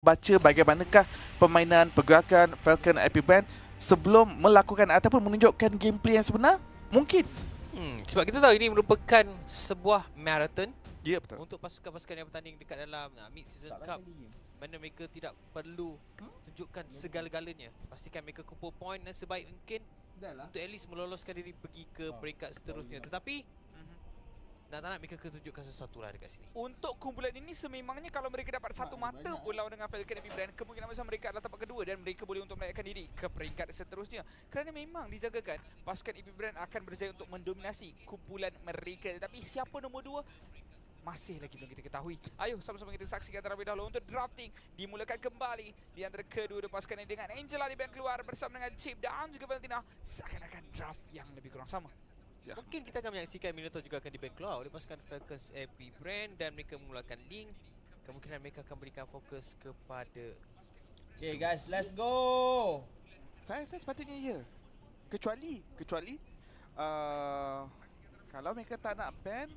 baca bagaimanakah permainan pergerakan Falcon IP Brand sebelum melakukan ataupun menunjukkan gameplay yang sebenar? Mungkin. Sebab kita tahu ini merupakan sebuah marathon. Ya, betul. Untuk pasukan-pasukan yang bertanding dekat dalam mid-season cup, mana mereka tidak perlu tunjukkan segala-galanya. Pastikan mereka kumpul point dan sebaik mungkin untuk at least meloloskan diri pergi ke peringkat seterusnya. Tetapi nak tak nak mereka tunjukkan sesuatu lah dekat sini. Untuk kumpulan ini sememangnya kalau mereka dapat satu mata pun lawan dengan Falcon IP Brand, kemungkinan besar mereka adalah tapak kedua dan mereka boleh untuk menaikkan diri ke peringkat seterusnya. Kerana memang dijagakan pasukan IP Brand akan berjaya untuk mendominasi kumpulan mereka. Tetapi siapa nombor 2? Masih lagi belum kita ketahui. Ayo sama-sama kita saksikan terlebih dahulu untuk drafting dimulakan kembali di antara kedua-dua pasukan ini dengan Angela di bank keluar bersama dengan Chip dan juga Valentina. Seakan-akan draft yang lebih kurang sama. Ya. Mungkin kita akan menyaksikan Minotaur juga akan di-ban keluar oleh pasukan Falcons AP Brand dan mereka memulakan link. Kemungkinan mereka akan berikan fokus kepada Okay guys, let's go. Saya sepatutnya ya. Kecuali kalau mereka tak nak ban,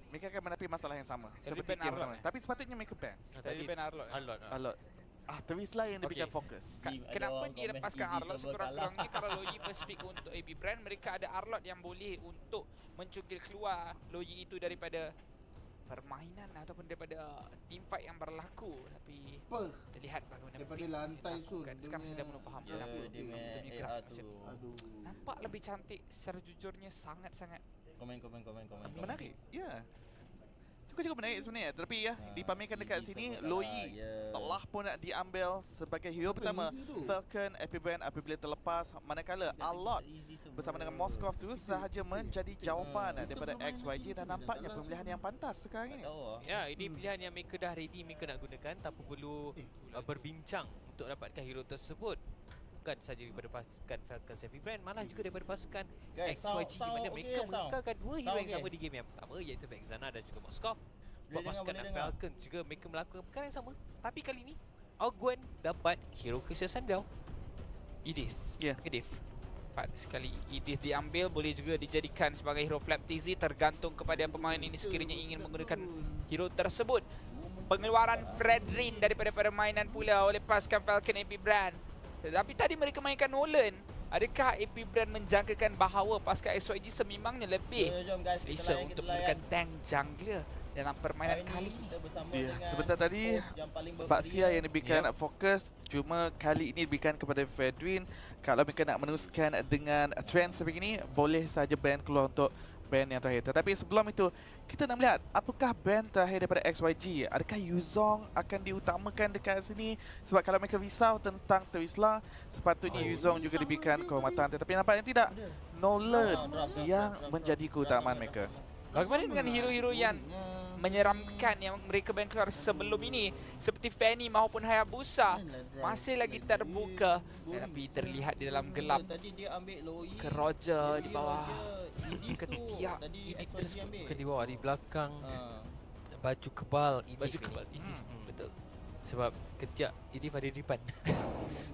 mereka akan menghadapi masalah yang sama. Tadi Seperti ban game Arlot, pertama. Tapi sepatutnya mereka ban. Tadi ban Arlot. Alot. Terus lah yang diberikan fokus. Kenapa dia lepaskan Arlot sekurang-kurangnya kalau Loyi first pick untuk AB Brand, mereka ada Arlot yang boleh untuk mencungkil keluar Loyi itu daripada permainan ataupun daripada team fight yang berlaku. Tapi terlihat bagaimana daripada lantai Sun. sekarang sudah belum faham kenapa dia punya graf macam nampak lebih cantik secara jujurnya, sangat-sangat Komen. Menarik. Ya. Cukup menarik sebenarnya. Tapi ya, dipamerkan dekat sini Loyi telah pun diambil sebagai hero pertama Falcon AP Brand apabila terlepas, manakala Alot bersama dengan Moskov terus sahaja menjadi jawapan daripada XYG dan nampaknya pemilihan yang pantas sekarang ini. ya, ini pilihan yang mereka dah ready mereka nak gunakan tanpa perlu berbincang untuk dapatkan hero tersebut. Bukan sahaja daripada pasukan Falcons AP Brand, malah juga daripada pasukan XYG di mana mereka mengekalkan dua hero yang sama di game yang pertama, iaitu Vexana dan juga Moskov. Buat pasukan Falcons juga mereka melakukan perkara yang sama, tapi kali ini Gwen dapat hero kesesan beliau, Edith. Edith tepat sekali. Edith diambil, boleh juga dijadikan sebagai hero flap TZ, tergantung kepada pemain ini sekiranya ingin menggunakan hero tersebut. Pengeluaran Fredrin daripada permainan pula oleh pasukan Falcon AP Brand. Tetapi tadi mereka mainkan Nolan. Adakah AP Brand menjangkakan bahawa pasukan XYG sememangnya lebih selesa untuk menggunakan tank jungler dalam permainan kali ini? Ya, sebentar tadi Baksia yang diberikan fokus, cuma kali ini diberikan kepada Fredrin. Kalau mereka nak meneruskan dengan trend seperti ini, boleh saja ban keluar untuk band yang terakhir. Tetapi sebelum itu, kita nak melihat apakah band terakhir daripada XYG. Adakah Yuzong akan diutamakan dekat sini? Sebab kalau mereka risau tentang Trisla, sepatutnya Yuzong juga diberikan kehormatan. Tetapi nampaknya tidak. Nolan yang menjadi keutamaan mereka. Bagaimana dengan hero-hero yang menyeramkan yang mereka ban keluar sebelum ini, seperti Fanny maupun Hayabusa, masih lagi terbuka tapi terlihat di dalam gelap. Ke Roger di bawah ketiak Edith tersebut, Bukan di bawah, di belakang baju kebal Edith. Betul. Sebab ketiak Edith ada di depan.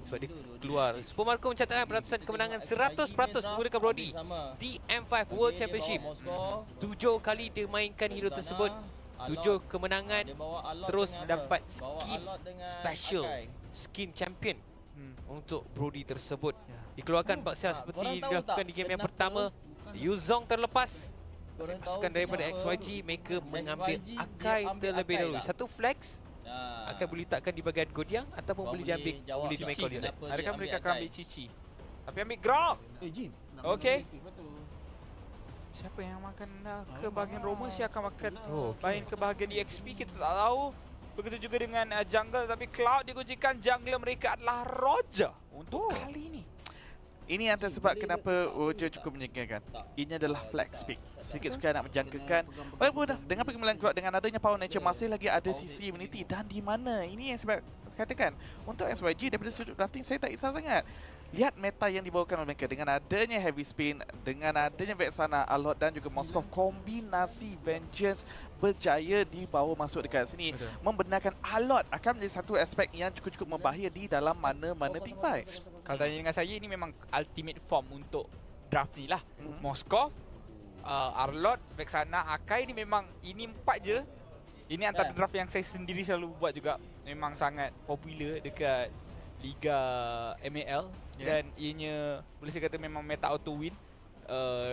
Sebab dia keluar. Supermarco mencatatkan peratusan kemenangan 100% menggunakan Brody di M5 World Championship. 7 kali dia mainkan hero tersebut, 7 kemenangan, terus dapat skin special, skin champion untuk Brody tersebut. Dikeluarkan Baksia seperti dilakukan di game yang pertama. Yuzong terlepas. Pasukan daripada XYG mereka mengambil Akai terlebih dahulu. Satu flex akan boleh letakkan di bahagian Godiang ataupun boleh diambil, boleh dimainkan oleh Zed. Adakah mereka akan ambil Chiki? Tapi ambil Grok. Okey. Siapa yang makan ke bahagian Roma, siapa akan makan main ke bahagian EXP, kita tak tahu. Begitu juga dengan jungle, tapi Cloud dikuncikan. Jungler mereka adalah Roger untuk kali ini. Ini antara sebab kenapa Roger cukup menyingkirkan. Ini adalah flex pick. Sedikit suka nak menjangkakan. Walaupun dengan perkembangan Grok, dengan adanya Power Nature, masih lagi ada sisi immunity. Dan di mana? Ini yang sebab katakan, untuk SYG daripada sudut drafting saya tak kisah sangat. Lihat meta yang dibawakan oleh mereka dengan adanya Heavy Spin, dengan adanya Vexana, Alot dan juga Moskov. Kombinasi Vengeance berjaya dibawa masuk dekat sini. Membenarkan Alot akan menjadi satu aspek yang cukup membahaya di dalam mana-mana team fight. Kalau tanya dengan saya, ini memang ultimate form untuk draft ni lah. Moskov, Arlot, Vexana, Akai ni memang ini 4 je Ini antara draft yang saya sendiri selalu buat juga. Memang sangat popular dekat Liga MAL. Dan ianya boleh saya kata memang meta auto win.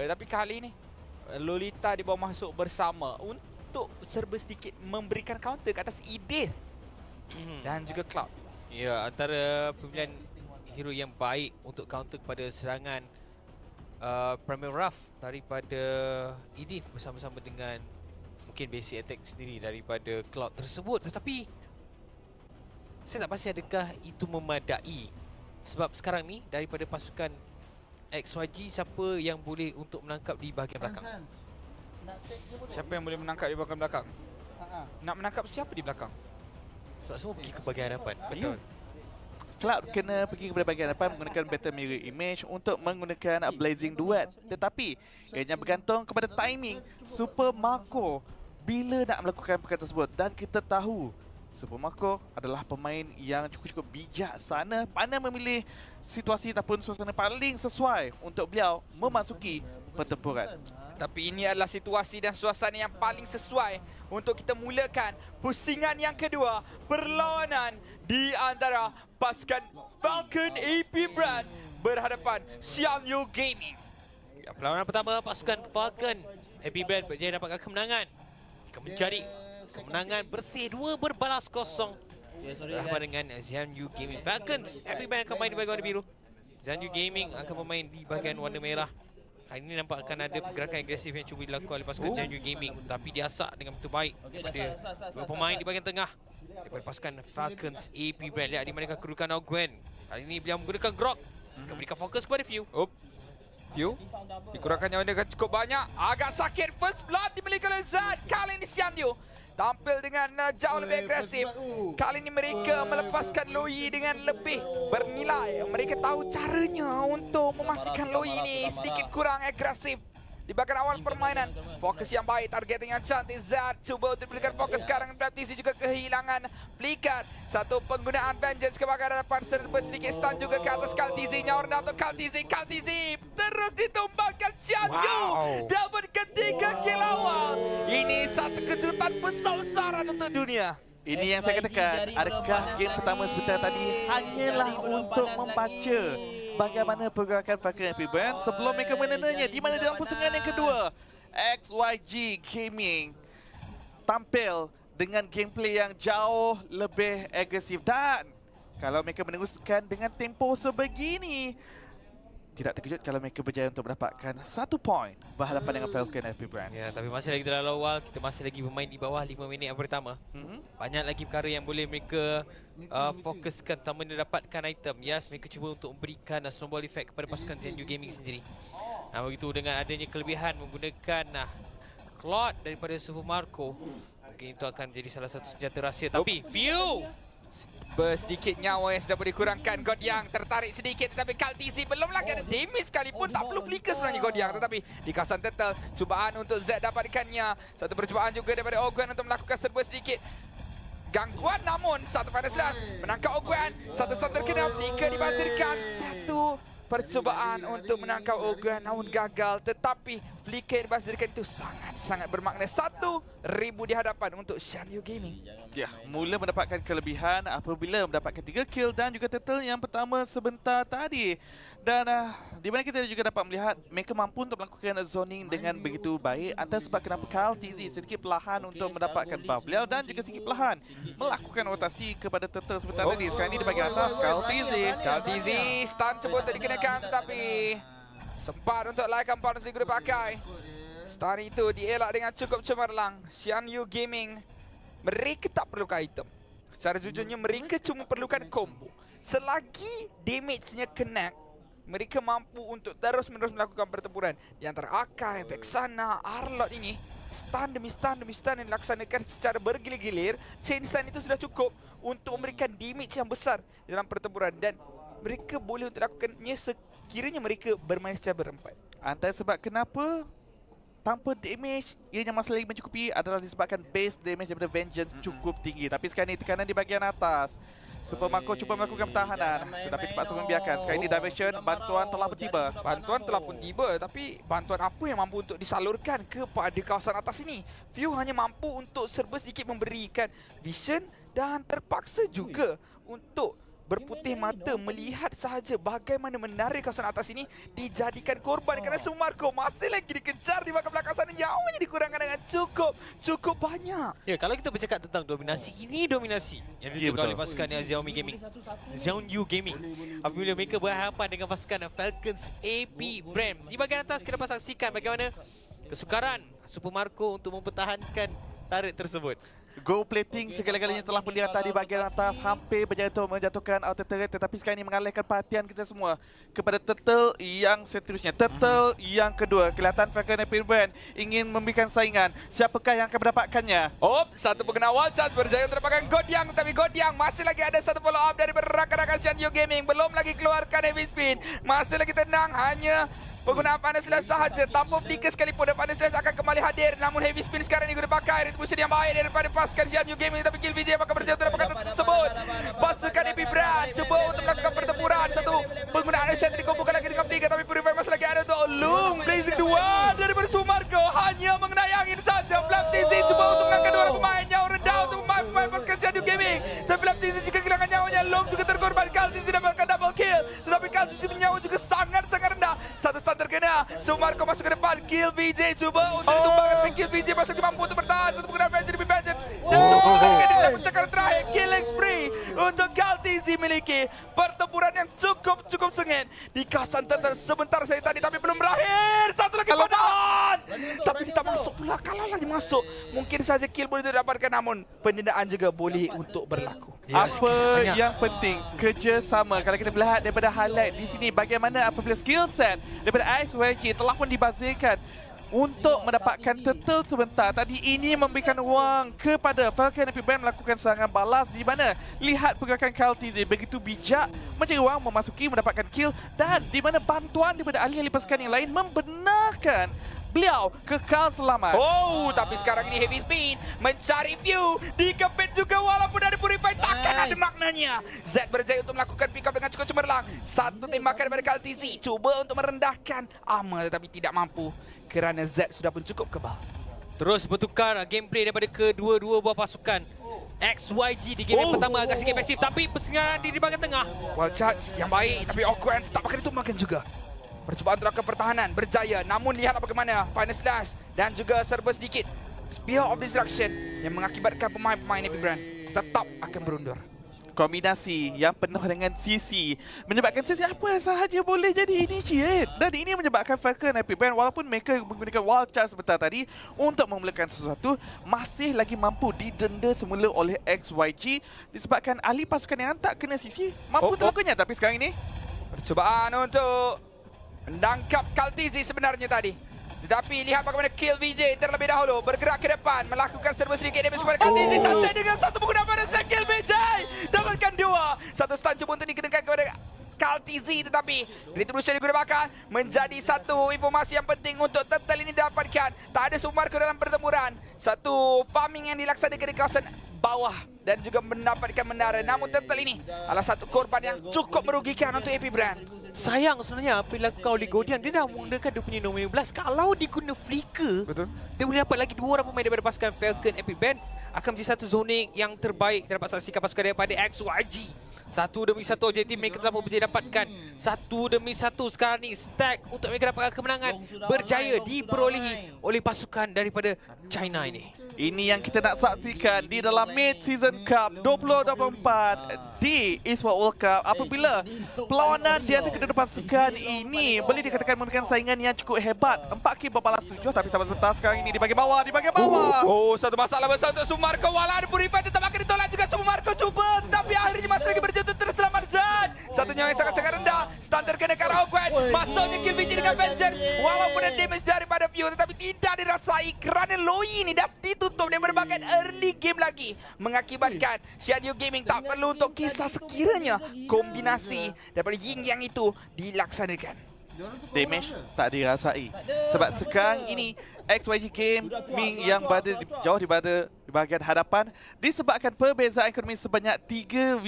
Tapi kali ni Lolita dibawa masuk bersama untuk serba sedikit memberikan counter ke atas Edith dan juga Cloud. Ya, antara pemilihan hero yang baik untuk counter kepada serangan Premier Rough daripada Edith bersama-sama dengan mungkin basic attack sendiri daripada Cloud tersebut. Tetapi saya tak pasti adakah itu memadai. Sebab sekarang ni daripada pasukan XYG, siapa yang boleh untuk menangkap di bahagian belakang? Siapa yang boleh menangkap di bahagian belakang? Nak menangkap siapa di belakang? Sebab semua pergi ke bahagian hadapan. Betul. Cloud kena pergi kepada bahagian hadapan menggunakan Battle Mirror Image untuk menggunakan Blazing Duet. Tetapi ianya bergantung kepada timing Super Marco bila nak melakukan perkara tersebut. Dan kita tahu Super Marco adalah pemain yang cukup bijaksana, pandai memilih situasi ataupun suasana paling sesuai untuk beliau memasuki pertempuran. Tapi ini adalah situasi dan suasana yang paling sesuai untuk kita mulakan pusingan yang kedua, perlawanan di antara pasukan Falcon AP Brand berhadapan Xianyu Gaming. Ya, perlawanan pertama pasukan Falcon AP Brand berjaya dapatkan kemenangan. Akan menjadi kemenangan bersih 2-0 berhadapan dengan Xianyu Gaming. Falcons AP Brand akan main di bahagian warna biru. Xianyu Gaming akan bermain di bahagian warna merah. Hari ini nampak akan ada pergerakan agresif yang cuba dilakukan oleh pasukan Xianyu Gaming, tapi diasak dengan betul baik daripada dua pemain di bahagian tengah daripada pasukan Falcons AP Brand. Lihat di manakah kedudukan Ogwen. Kali ini beliau menggunakan Grok, akan berikan fokus kepada Few. Few dikurangkan nyawa dengan cukup banyak. Agak sakit, first blood dimiliki oleh Zad. Kali ini Xianyu tampil dengan jauh lebih agresif. Kali ini mereka melepaskan Loi dengan lebih bernilai. Mereka tahu caranya untuk memastikan Loi ini sedikit kurang agresif di bahagian awal permainan. Fokus yang baik, targeting yang cantik. Zad cuba untuk berikan fokus sekarang. Baptisi juga kehilangan flicker. Satu penggunaan vengeance ke bahagian hadapan, serba sedikit stun juga ke atas Kaltizi. Nyawa rendah untuk Kaltizi. Kaltizi terus ditumbangkan Xianyu. Dapat ketiga kill awal. Ini satu kejutan besar-besaran untuk dunia. Ini yang saya katakan, adakah game pertama sebentar tadi hanyalah untuk membaca bagaimana pergerakan Falcon AP Brand sebelum mereka menentunya, di mana dalam pusingan yang kedua XYG Gaming tampil dengan gameplay yang jauh lebih agresif. Dan kalau mereka meneruskan dengan tempo sebegini, tidak terkejut kalau mereka berjaya untuk mendapatkan 1 poin berhadapan dengan Falcon AP Brand. Ya, tapi masih lagi terlalu awal. Kita masih lagi bermain di bawah 5 minit yang pertama. Banyak lagi perkara yang boleh mereka fokuskan, terutama mendapatkan item. Yes, mereka cuba untuk memberikan snowball effect kepada pasukan Xianyu Gaming sendiri. Nah, begitu dengan adanya kelebihan menggunakan Cloud daripada Super Marco, mungkin itu akan menjadi salah satu senjata rahsia. Tapi Few Bersedikit nyawa yang sudah boleh kurangkan. God Yang tertarik sedikit, tetapi Kaltizi belum lagi ada damage sekalipun. Tak perlu flicker sebenarnya God Yang, tetapi di kawasan turtle, cubaan untuk Z dapatkannya. Satu percubaan juga daripada Ogwen untuk melakukan serba sedikit gangguan, namun satu pada selas menangkap Ogwen. Satu terkena, flicker dibazirkan. Satu percubaan untuk menangkap Ogwen namun gagal, tetapi flicker dibazirkan itu sangat bermakna. 1,000 di hadapan untuk Xianyu Gaming. Ya, mula mendapatkan kelebihan apabila mendapatkan 3 kill dan juga turtle yang pertama sebentar tadi. Dan di mana kita juga dapat melihat mereka mampu untuk melakukan zoning dengan begitu baik. Antara sebab kenapa Kaltizi sedikit perlahan untuk mendapatkan buff beliau dan juga sedikit perlahan melakukan rotasi kepada turtle sebentar tadi. Sekarang ini di bahagian atas Kaltizi stun cuba untuk dikenakan, tetapi sempat untuk laikan bonus juga dipakai. Stun itu dielak dengan cukup cemerlang. Xianyu Gaming, mereka tak perlukan item. Secara jujurnya mereka cuma perlukan combo. Selagi damage-nya connect, mereka mampu untuk terus-menerus melakukan pertempuran. Di antara Akai, Vexana, Arlot ini, stun demi stun yang dilaksanakan secara bergilir-gilir. Chain stun itu sudah cukup untuk memberikan damage yang besar dalam pertempuran. Dan mereka boleh untuk lakukannya sekiranya mereka bermain secara berempat. Antara sebab kenapa tanpa damage ianya masih lagi mencukupi adalah disebabkan base damage daripada Vengeance cukup tinggi. Tapi sekarang ni tekanan di bahagian atas, Super Marco cuba melakukan pertahanan, tetapi terpaksa membiarkan. Sekarang ini diversion, bantuan telah bertiba. Bantuan telah pun tiba, tapi bantuan apa yang mampu untuk disalurkan kepada kawasan atas ini? View hanya mampu untuk serba sedikit memberikan vision dan terpaksa juga untuk berputih mata melihat sahaja bagaimana menarik kawasan atas ini dijadikan korban kerana semua Marco masih lagi dikejar di belakang sana, nyawanya dikurangkan dengan cukup banyak. Ya, kalau kita bercakap tentang dominasi, ini dominasi yang ditunjukkan oleh pasukan yang Xiaomi Gaming, Xiaoyu Gaming. Apabila mereka berhadapan dengan pasukan Falcons AP Brand. Di bahagian atas kita dapat saksikan bagaimana kesukaran Super Marco untuk mempertahankan turret tersebut. Gold plating segala-galanya telah melihatan di bahagian atas, hampir berjatuh menjatuhkan outer turret, tetapi sekarang ini mengalihkan perhatian kita semua kepada turtle yang seterusnya. Turtle yang kedua, kelihatan Falcon Epic Brand ingin memberikan saingan. Siapakah yang akan mendapatkannya? Satu pengguna wall charge berjaya untuk dapatkan Godiang, tapi Godiang masih lagi ada satu follow up dari rakan-rakan Xiaoyu Gaming. Belum lagi keluarkan heavy spin, masih lagi tenang, hanya penggunaan panas slash sahaja tanpa flicker sekalipun, dan panas slash akan kembali hadir. Namun heavy spin sekarang ini guna pakai retribution yang baik daripada pasukan Xiaoyu Gaming, tapi kill VJ akan berjaya untuk dapatkan tersebut. Pasukan EP Brand cuba untuk melakukan pertempuran. Satu penggunaan action dikumpulkan lagi dengan flicker, tapi Purify masih lagi ada untuk Loom. Blazing 2 daripada Sumarko hanya mengenai angin saja. Mlbb cuba untuk mengangkat dua orang pemain, nyawa rendah untuk pemain pasukan Xiaoyu Gaming, tapi Mlbb jika kehilangan nyawanya. Loom juga terkorban. KOHAI dapatkan double kill, tetapi KOHAI menyawa juga sangat-sangat rendah. Satu stun terkena, Sumarko masuk ke depan. Kill VJ cuba untuk ditumbangkan, tapi Kill VJ masih lagi mampu untuk bertahan. Satu penggunaan Venture lebih Venture, dan cuba menarikkan diri dapat cakaran terakhir. Killing spree untuk KOHAI miliki pertempuran yang cukup sengit di kawasan turtle sebentar saja tadi, tapi belum berakhir. Satu lagi padahan, tapi kita masuk pula. Kalau lagi masuk, mungkin saja kill boleh didapatkan, namun pendendaan juga boleh untuk berlaku. Apa yang penting, kerjasama. Kalau kita melihat daripada highlight di sini, bagaimana apabila skill set daripada XYG telah pun dibazirkan untuk mendapatkan turtle sebentar. Tadi ini memberikan ruang kepada Falcon Epic Brand melakukan serangan balas, di mana lihat pergerakan KOHAI begitu bijak mencari ruang memasuki, mendapatkan kill, dan di mana bantuan daripada ahli-ahli pasukan yang lain membenarkan beliau kekal selamat. Tapi sekarang ini heavy spin mencari view, dikepit juga walaupun dari Purify takkan ada maknanya. Z berjaya untuk melakukan pick up dengan cukup cemerlang. Satu tembakan daripada KOHAI cuba untuk merendahkan armor, tetapi tidak mampu kerana Z sudah pun cukup kebal. Terus bertukar gameplay daripada kedua-dua buah pasukan. XYG di game yang pertama agak sedikit pasif, tapi persengaran di bahagian tengah. Wall charge yang baik, tapi awkward tak pakai ditumbangkan juga. Percubaan untuk pertahanan berjaya, namun lihatlah bagaimana Final Slash dan juga serba sedikit Spear of Destruction yang mengakibatkan pemain-pemain Epic Brand tetap akan berundur. Kombinasi yang penuh dengan CC menyebabkan CC apa sahaja boleh jadi initiate, dan ini menyebabkan Falcon Epic Brand walaupun mereka menggunakan wild charge sebentar tadi untuk memulakan sesuatu, masih lagi mampu didenda semula oleh XYG disebabkan ahli pasukan yang tak kena CC mampu melakukannya. Tapi sekarang ini percubaan untuk menangkap KOHAI sebenarnya tadi, tetapi lihat bagaimana Kill VJ terlebih dahulu bergerak ke depan melakukan serba sedikit damage kepada KOHAI. Cantik dengan satu penggunaan pada Kill VJ, dapatkan dua. Satu stun cuba untuk dikenakan kepada KOHAI, tetapi retribution digunakan menjadi satu informasi yang penting untuk turtle ini dapatkan. Tak ada Sumarko dalam pertempuran. Satu farming yang dilaksanakan di kawasan bawah dan juga mendapatkan menara. Namun turtle ini adalah satu korban yang cukup merugikan untuk Epic Brand. Sayang sebenarnya apabila kau oleh Godian, dia dah menggunakan dia punya nombor 15. Kalau dia guna flicker, betul, dia boleh dapat lagi dua orang pemain daripada pasukan Falcon Epic Brand. Akan menjadi satu zoning yang terbaik kita dapat saksikan pasukan daripada XYG. Satu demi satu objektif mereka telah berjaya dapatkan. Satu demi satu sekarang ni stack untuk mereka dapatkan kemenangan berjaya diperolehi oleh pasukan daripada China ini. ini yang kita nak saksikan di dalam Mid-Season Cup 2024 di Esports World Cup, apabila perlawanan di antara kedua pasukan ini boleh dikatakan memberikan saingan yang cukup hebat. 4K berbalas 7, tapi sahabat sebentar sekarang ini di bahagian bawah, satu masalah besar untuk Sumarko. Walau ada Purify tetap akan ditolak juga. Sumarko cuba, tapi akhirnya masih lagi berjatuh terselamat Zan. Satu nyawa yang sangat-sangat rendah. Standar kena ke arah Ogwen. Masuknya kill VJ dengan Vengeance. Walaupun ada damage daripada View, tetapi tidak dirasai kerana Loi ini dah ditutup dan berbagai early game lagi, mengakibatkan Xiaoyu Gaming tak perlu untuk kisah sekiranya kombinasi daripada Yin Yang itu dilaksanakan. damage tak dirasai. Sebab sekarang ini XYG Gaming yang berada jauh di bahagian hadapan disebabkan perbezaan ekonomi sebanyak 3,000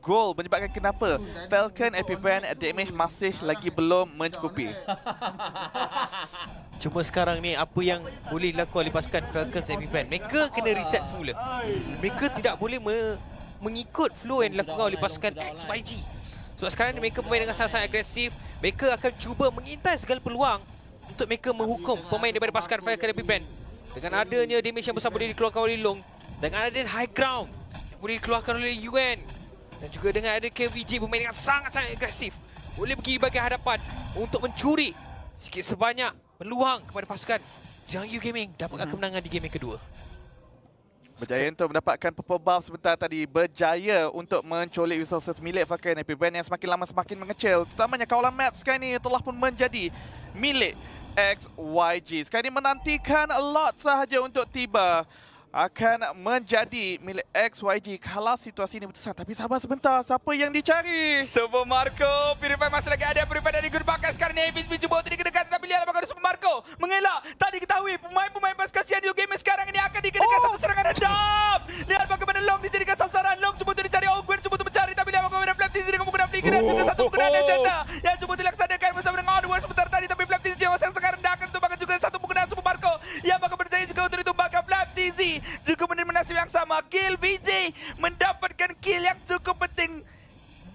gol, menyebabkan kenapa Falcon Epic Brand damage masih lagi belum mencukupi. Cuma sekarang ni apa yang boleh dilakukan oleh pasukan Falcons Epic Brand, mereka kena reset semula. Mereka tidak boleh mengikut flow yang dilakukan oleh pasukan XYG. Sebab sekarang ni mereka bermain dengan sangat-sangat agresif. Mereka akan cuba mengintai segala peluang untuk mereka menghukum pemain daripada pasukan Falcon Epic Brand. Dengan adanya damage yang besar boleh dikeluarkan oleh Long, dengan adanya high ground yang boleh dikeluarkan oleh UN, dan juga dengan ada KVJ bermain dengan sangat-sangat agresif, boleh pergi bahagian hadapan untuk mencuri sikit sebanyak peluang kepada pasukan Jiangyu Gaming dapatkan kemenangan di game yang kedua. Berjaya untuk mendapatkan purple buff sebentar tadi. Berjaya untuk menculik resources milik Falcon Epic Brand yang semakin lama semakin mengecil. Terutamanya kawalan map sekarang ini telah pun menjadi milik XYG. Sekarang ini menantikan a lot sahaja untuk tiba. Akan menjadi milik XYG kalau situasi ini berterusan. Tapi sabar sebentar, siapa yang dicari? Super Marco, Purify masih lagi ada. Purify dari Gurbakan sekarang ni. Habis cuba untuk dikenakan, tapi lihat apakah Super Marco mengelak. Tak diketahui pemain-pemain pasukan Jiangyu Gaming sekarang ini akan dikenakan satu serangan redam. Lihat bagaimana Long dijadikan sasaran. Long cuba untuk dicari Ogwen, cuba untuk mencari. Tapi lihat bagaimana Flap TZ dengan menggunakan flicker dan juga satu penggunaan agenda yang cuba dilaksanakan bersama dengan Onward sebentar tadi. Tapi Flap TZ masih sangat rendah akan ditumbangkan juga satu penggunaan Super Marco yang bakal berjaya juga untuk ditumbangkan Flap TZ. Juga menerima nasib yang sama. Kill VJ mendapatkan kill yang cukup penting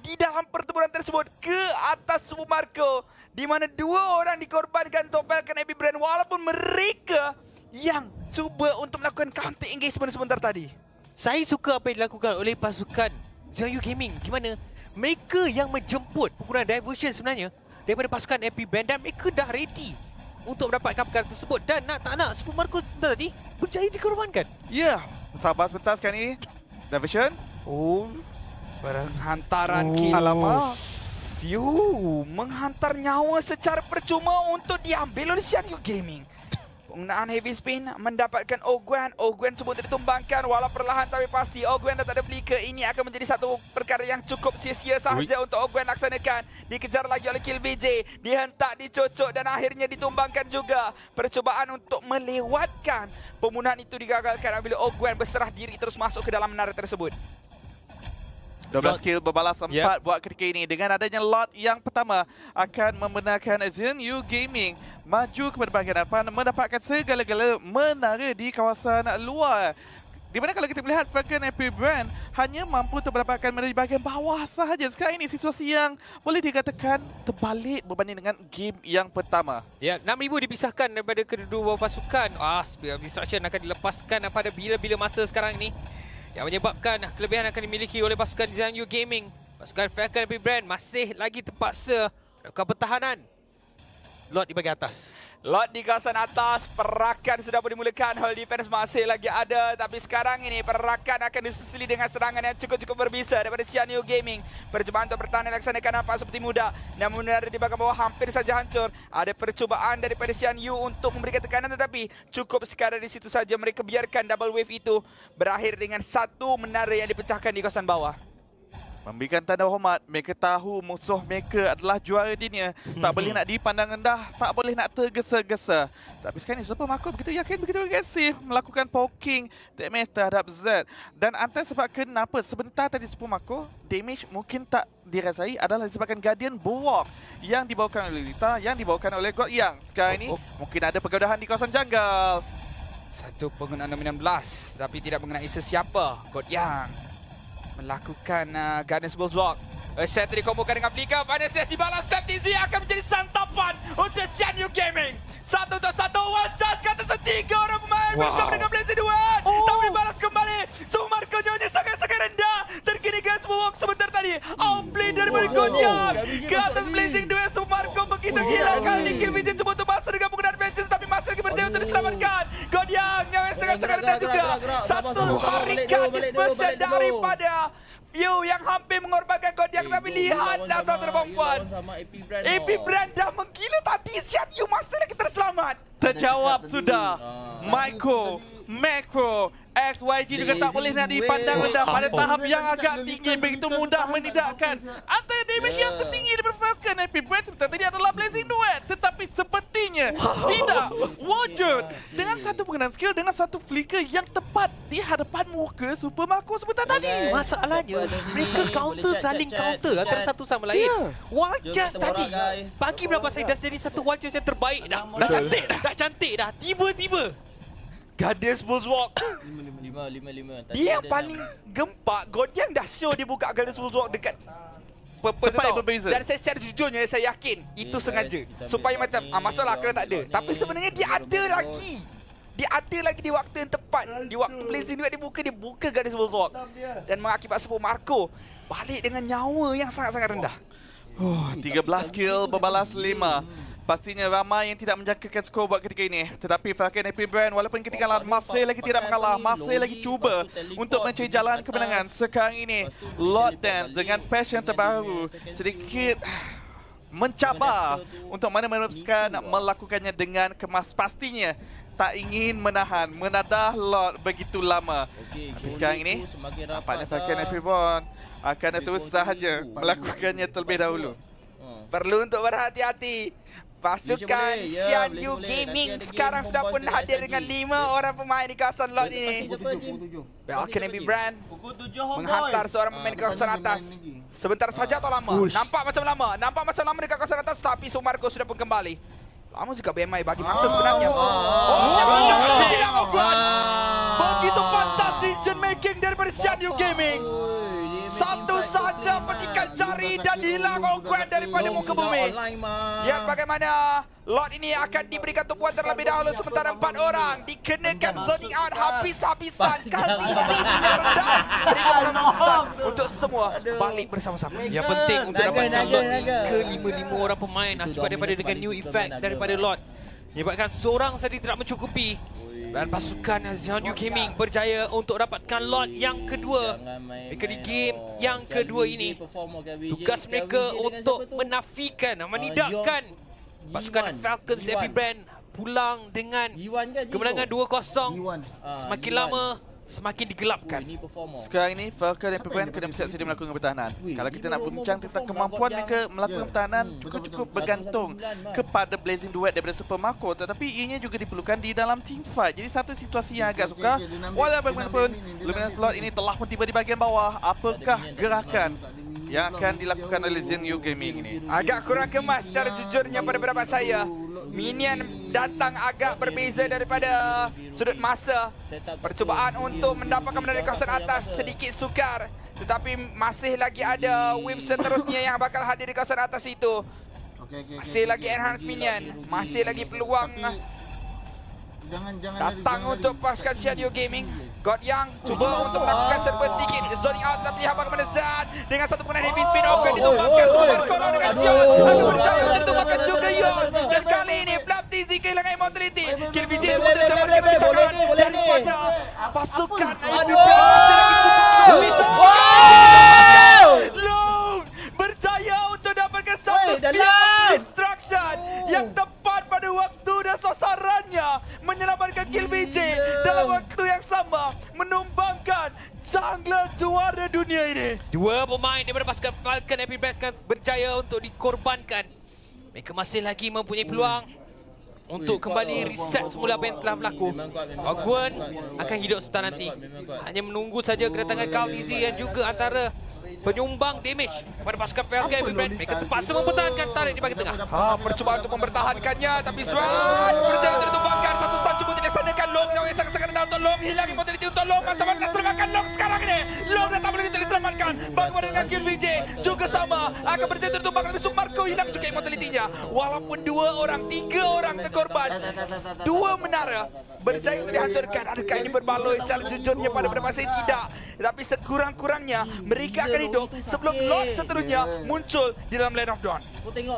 di dalam pertempuran tersebut ke atas Super Marco, di mana dua orang dikorbankan untuk Falcon Epic Brand walaupun mereka yang cuba untuk melakukan counter engagement sebentar tadi. Saya suka apa yang dilakukan oleh pasukan Jiangyu Gaming, di mana mereka yang menjemput penggunaan diversion sebenarnya daripada pasukan Epic Brand, dan mereka dah ready untuk mendapatkan perkara tersebut. Dan nak tak nak, Super Marco sebentar tadi berjaya dikorbankan. Ya, sabar sebentar sekarang ini. Diversion. Oh, penghantaran kill. Alamak. Menghantar nyawa secara percuma untuk diambil oleh Jiangyu Gaming. Penggunaan heavy spin mendapatkan Ogwen. Ogwen cuba untuk ditumbangkan walau perlahan tapi pasti. Ogwen dah tak ada flicker. Ini akan menjadi satu perkara yang cukup sia-sia sahaja untuk Ogwen laksanakan. Dikejar lagi oleh Kill VJ. Dihentak, dicocok dan akhirnya ditumbangkan juga. Percubaan untuk melewatkan pembunuhan itu digagalkan apabila Ogwen berserah diri terus masuk ke dalam menara tersebut. 12 kill berbalas 4 buat ketika ini. Dengan adanya lot yang pertama akan membenarkan Jiangyu Gaming maju kepada bahagian depan, mendapatkan segala-gala menara di kawasan luar. Di mana kalau kita melihat Falcon Epic Brand hanya mampu untuk mendapatkan menara di bahagian bawah sahaja. Sekarang ini situasi yang boleh dikatakan terbalik berbanding dengan game yang pertama. Ya, 6,000 dipisahkan daripada kedua pasukan. Speed of Destruction akan dilepaskan pada bila-bila masa sekarang ini, yang menyebabkan kelebihan akan dimiliki oleh pasukan Jiangyu Gaming. Pasukan Falcon Epic Brand masih lagi terpaksa melakukan pertahanan. Lot di bahagian atas. Lot di kawasan atas, perakan sudah pun dimulakan. Hold defense masih lagi ada. Tapi sekarang ini perakan akan disusuli dengan serangan yang cukup berbisa daripada Jiangyu Gaming. Percubaan untuk bertahan dilaksanakan nampak seperti mudah. Namun menara di bahagian bawah hampir saja hancur. Ada percubaan daripada Jiangyu untuk memberikan tekanan, tetapi cukup sekadar di situ saja. Mereka biarkan double wave itu berakhir dengan satu menara yang dipecahkan di kawasan bawah. Memberikan tanda hormat, mereka tahu musuh mereka adalah juara dunia. Tak boleh nak dipandang rendah, tak boleh nak tergesa-gesa. Tapi sekarang ni Super Marco begitu yakin, begitu agresif melakukan poking damage terhadap Z. Dan antara sebab kenapa sebentar tadi Super Marco damage mungkin tak dirasai adalah disebabkan Guardian Bulwark yang dibawakan oleh Lita, yang dibawakan oleh God Yang. Sekarang ini mungkin ada pergaudahan di kawasan jungle. Satu penggunaan dominan blast tapi tidak mengenai sesiapa. God Yang melakukan Guardian's Bulwark. Set dikombokan dengan flicker. Finance Dash dibalas. Flap TZ akan menjadi santapan untuk Jiangyu Gaming. 1-1, one charge ke atas 3 orang pemain bersama dengan Blazing Duet. Tapi dibalas kembali. Super Marco jauhnya sangat-sangat rendah. Terkini Guardian's Bulwark sebentar tadi. Outplay daripada God Yang. Ke atas Blazing Duet. Super Marco begitu gila kali ini. Kill Vision cuba untuk masuk dengan penggunaan Vengeance. Tapi masih lagi berjaya untuk diselamatkan. God Yang yang sangat-sangat rendah juga. Satu tarikan dispersion daripada View yang hampir mengorbankan God Yang. Tapi lihatlah tuan-tuan dan puan-puan, Epic Brand dah menggila tadi. Jiangyu masih lagi terselamat. Terjawab sudah. Maiko Macro. XYG juga tak boleh nak dipandang rendah pada tahap yang agak tinggi. Begitu mudah menidakkan antara damage yang tertinggi daripada Falcon Happy Brand seperti tadi adalah Blazing Duet. Tetapi sepertinya tidak wujud dengan satu penggunaan skill, dengan satu flicker yang tepat di hadapan muka Super Marco sebentar tadi. Masalahnya mereka saling counter antara satu sama lain. Wajah tadi bagi berapa saya dah jadi satu wajah yang terbaik dah. Dah cantik dah. Tiba-tiba Guardians Bullswalk. 5. Dia yang paling gempak. Godian dah show dia buka Guardians Bullswalk dekat purple Tempat tu yang tau. berbeza. Dan saya secara jujurnya saya yakin itu sengaja. Supaya macam masalah kena tak ada. Tapi sebenarnya dia ada lagi. Dia ada lagi di waktu yang tepat. Di waktu Blazing Duet dia buka Guardians Bullswalk. Dan mengakibat Super Marco balik dengan nyawa yang sangat-sangat rendah. 13 kill berbalas 5. Pastinya ramai yang tidak menjangkakan skor buat ketika ini. Tetapi Falcon Happy Brand walaupun ketinggalan masih lagi tidak mengalah, masih lagi cuba untuk mencari jalan kemenangan. Sekarang ini Lord Dance dengan passion terbaru sedikit mencabar untuk mana-mana nak melakukannya dengan kemas. Pastinya tak ingin menadah Lord begitu lama. Tapi sekarang ini nampaknya Falcon Happy Brand akan terus sahaja melakukannya terlebih dahulu. Perlu untuk berhati-hati. Pasukan Xianyu Gaming sekarang sudah pun hadir dengan 5 orang pemain di kawasan lot ini. Falcon Happy Brand menghantar seorang pemain di kawasan atas. Sebentar saja atau lama? Nampak macam lama dekat kawasan atas, tapi Sumargo sudah pun kembali. Lama juga BMI bagi masa sebenarnya. Begitu pantas decision making daripada Xianyu Gaming. Satu saja petikan jari dan hilang Ogwen daripada muka bumi. Lihat bagaimana lot ini akan diberikan tumpuan terlebih dahulu sementara 4 orang dikenakan zoning out habis-habisan. Kondisi rendah. Berikan keputusan untuk semua balik bersama-sama. yang penting untuk dapatkan lot ni ke 5 orang pemain akibat daripada dengan new effect daripada lot. Menyebabkan seorang saja tidak mencukupi. Dan pasukan Xianyu Gaming berjaya untuk dapatkan lot yang kedua. Mereka di game yang kedua ini. Tugas mereka untuk menafikan, menidakkan pasukan Falcons Happy Brand pulang dengan kemenangan 2-0. Semakin lama, semakin digelapkan. Sekarang ini Falcon Happy Brand kena bersiap sedia melakukan pertahanan. Kalau kita nak berbincang tentang kemampuan mereka melakukan pertahanan, cukup bergantung kepada Blazing Duet daripada Super Marco. Tetapi ianya juga diperlukan di dalam team fight. Jadi satu situasi yang agak sukar. Walaupun Luminous Slot ini telah pun tiba di bahagian bawah, apakah gerakan yang akan dilakukan oleh Xianyu Gaming ini? Agak kurang kemas secara jujurnya pada pendapat saya. Minion datang agak berbeza daripada sudut masa. Percubaan untuk mendapatkan menara kawasan atas sedikit sukar. Tetapi masih lagi ada wave seterusnya yang bakal hadir di kawasan atas itu. Masih lagi enhance minion. Masih lagi peluang datang untuk pasukan Xianyu Gaming. God Yang cuba untuk melakukan serba sedikit. Zoning out tapi lihat bagaimana Zad dengan satu penggunaan heavy spin open ditumbangkan semua Marco dengan Sion. Akan berjaya untuk ditumbangkan juga Yon. Dan kali ini Flap TZ kehilangan immortality. Kill VJ semua terselamatkan perbincangan daripada pasukan IB masih lagi cukup bisa. Long berjaya untuk dapatkan satu spin destruction yang tepat pada waktu dan sasarannya, menyelamatkan kill VJ dalam waktu yang sama, menumbangkan jungler juara dunia ini. Dua pemain daripada pasukan Falcon Happy Brand berjaya untuk dikorbankan. Mereka masih lagi mempunyai peluang untuk kembali reset semula apa yang telah berlaku. Ogwen akan hidup sebentar nanti. Hanya menunggu saja kedatangan KOHAI yang juga antara penyumbang damage pada pasukan Falcon Happy Brand. Mereka terpaksa mempertahankan tarik di bahagian tengah. Percubaan untuk mempertahankannya, tapi Zwan berjaya untuk ditumbangkan. Satu stun cuba dilaksanakan. Long yang sangat-sangat rendah untuk Long. Hilang immortality untuk Long. Macam mana selamatkan Long sekarang ini? Long dah tak boleh diselamatkan. Bagaimana dengan kill VJ? Juga sama. Akan berjaya untuk ditumbangkan. Tapi Sumargo hilang juga immortality-nya. Walaupun 3 orang terkorban. 2 menara berjaya untuk dihancurkan. Adakah ini berbaloi secara jujurnya pada beberapa saya? Tidak. Tetapi sekurang-kurangnya mereka akan hidup sebelum Lord seterusnya muncul di dalam Land of Dawn.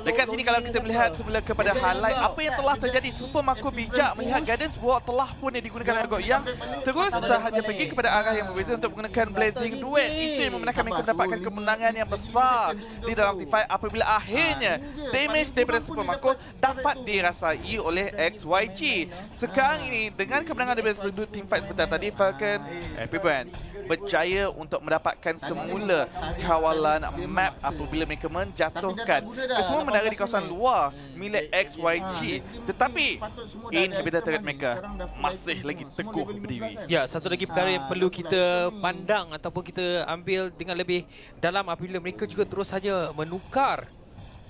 Dekat sini kalau kita melihat semula kepada highlight apa yang telah terjadi, Super Marco bijak melihat Guardians War telah pun yang digunakan oleh God yang terus sahaja pergi kepada arah yang berbeza untuk menggunakan Blazing Duet. Itu yang membenarkan mereka mendapatkan kemenangan yang besar di dalam team fight apabila akhirnya damage damage daripada Super Mako dapat dirasai oleh XYG. Sekarang ini dengan kemenangan daripada sudut team fight sebentar tadi, Falcon Happy Brand berjaya untuk mendapatkan semula kawalan map apabila mereka menjatuhkan kesemua menara di kawasan luar milik XYG. Tetapi inhibitor turret mereka masih lagi teguh berdiri. Ya, satu lagi perkara yang perlu kita pandang ataupun kita ambil dengan lebih dalam apabila mereka juga terus saja menukar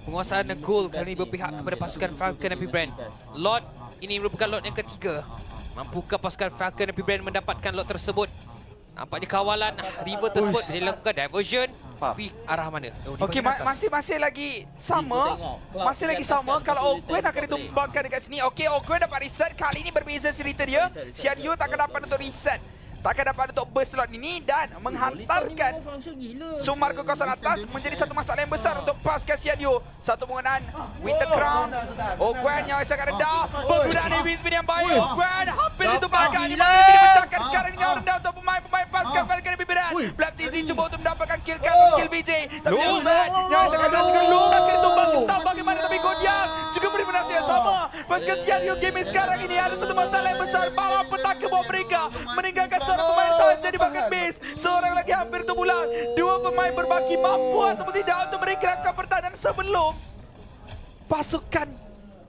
penguasaan gol kali ini berpihak kepada pasukan Falcon Happy Brand. Lot ini merupakan lot yang ketiga. Mampukah pasukan Falcon Happy Brand mendapatkan lot tersebut? Nampaknya kawalan river tersebut dilakukan diversion. Tapi arah mana? Okey, masih lagi sama. Masih lagi sama. Kalau Ogwen akan ditumbangkan dekat sini. Okey, Ogwen dapat reset. Kali ini berbeza cerita dia. Xianyu tak akan dapat untuk reset. Takkan dapat untuk burst slot ini dan menghantarkan Sumar ke kawasan atas menjadi satu masalah yang besar untuk pasukan Xianyu. Satu penggunaan Winter Crown. Ogwen yang sangat rendah. Penggunaan spin yang baik. Ogwen hampir ditumbangkan. Di mana tidak dipecahkan sekarang yang rendah untuk pemain-pemain pasukan Falcon Happy Brand. Flap TZ cuba untuk mendapatkan kill ke atas skill BJ. Tapi Ogwen yang sangat rendah juga Lu akhirnya ditumbang. Entah bagaimana tapi Godian juga beri penasihat yang sama. Pasukan Xianyu Gaming sekarang ini ada satu masalah yang besar. Bawa petaka buat mereka meninggalkan seorang pemain sahaja di bakat base. Seorang lagi hampir terbulang. Dua pemain berbaki mampu ataupun tidak untuk menggerakkan pertahanan sebelum pasukan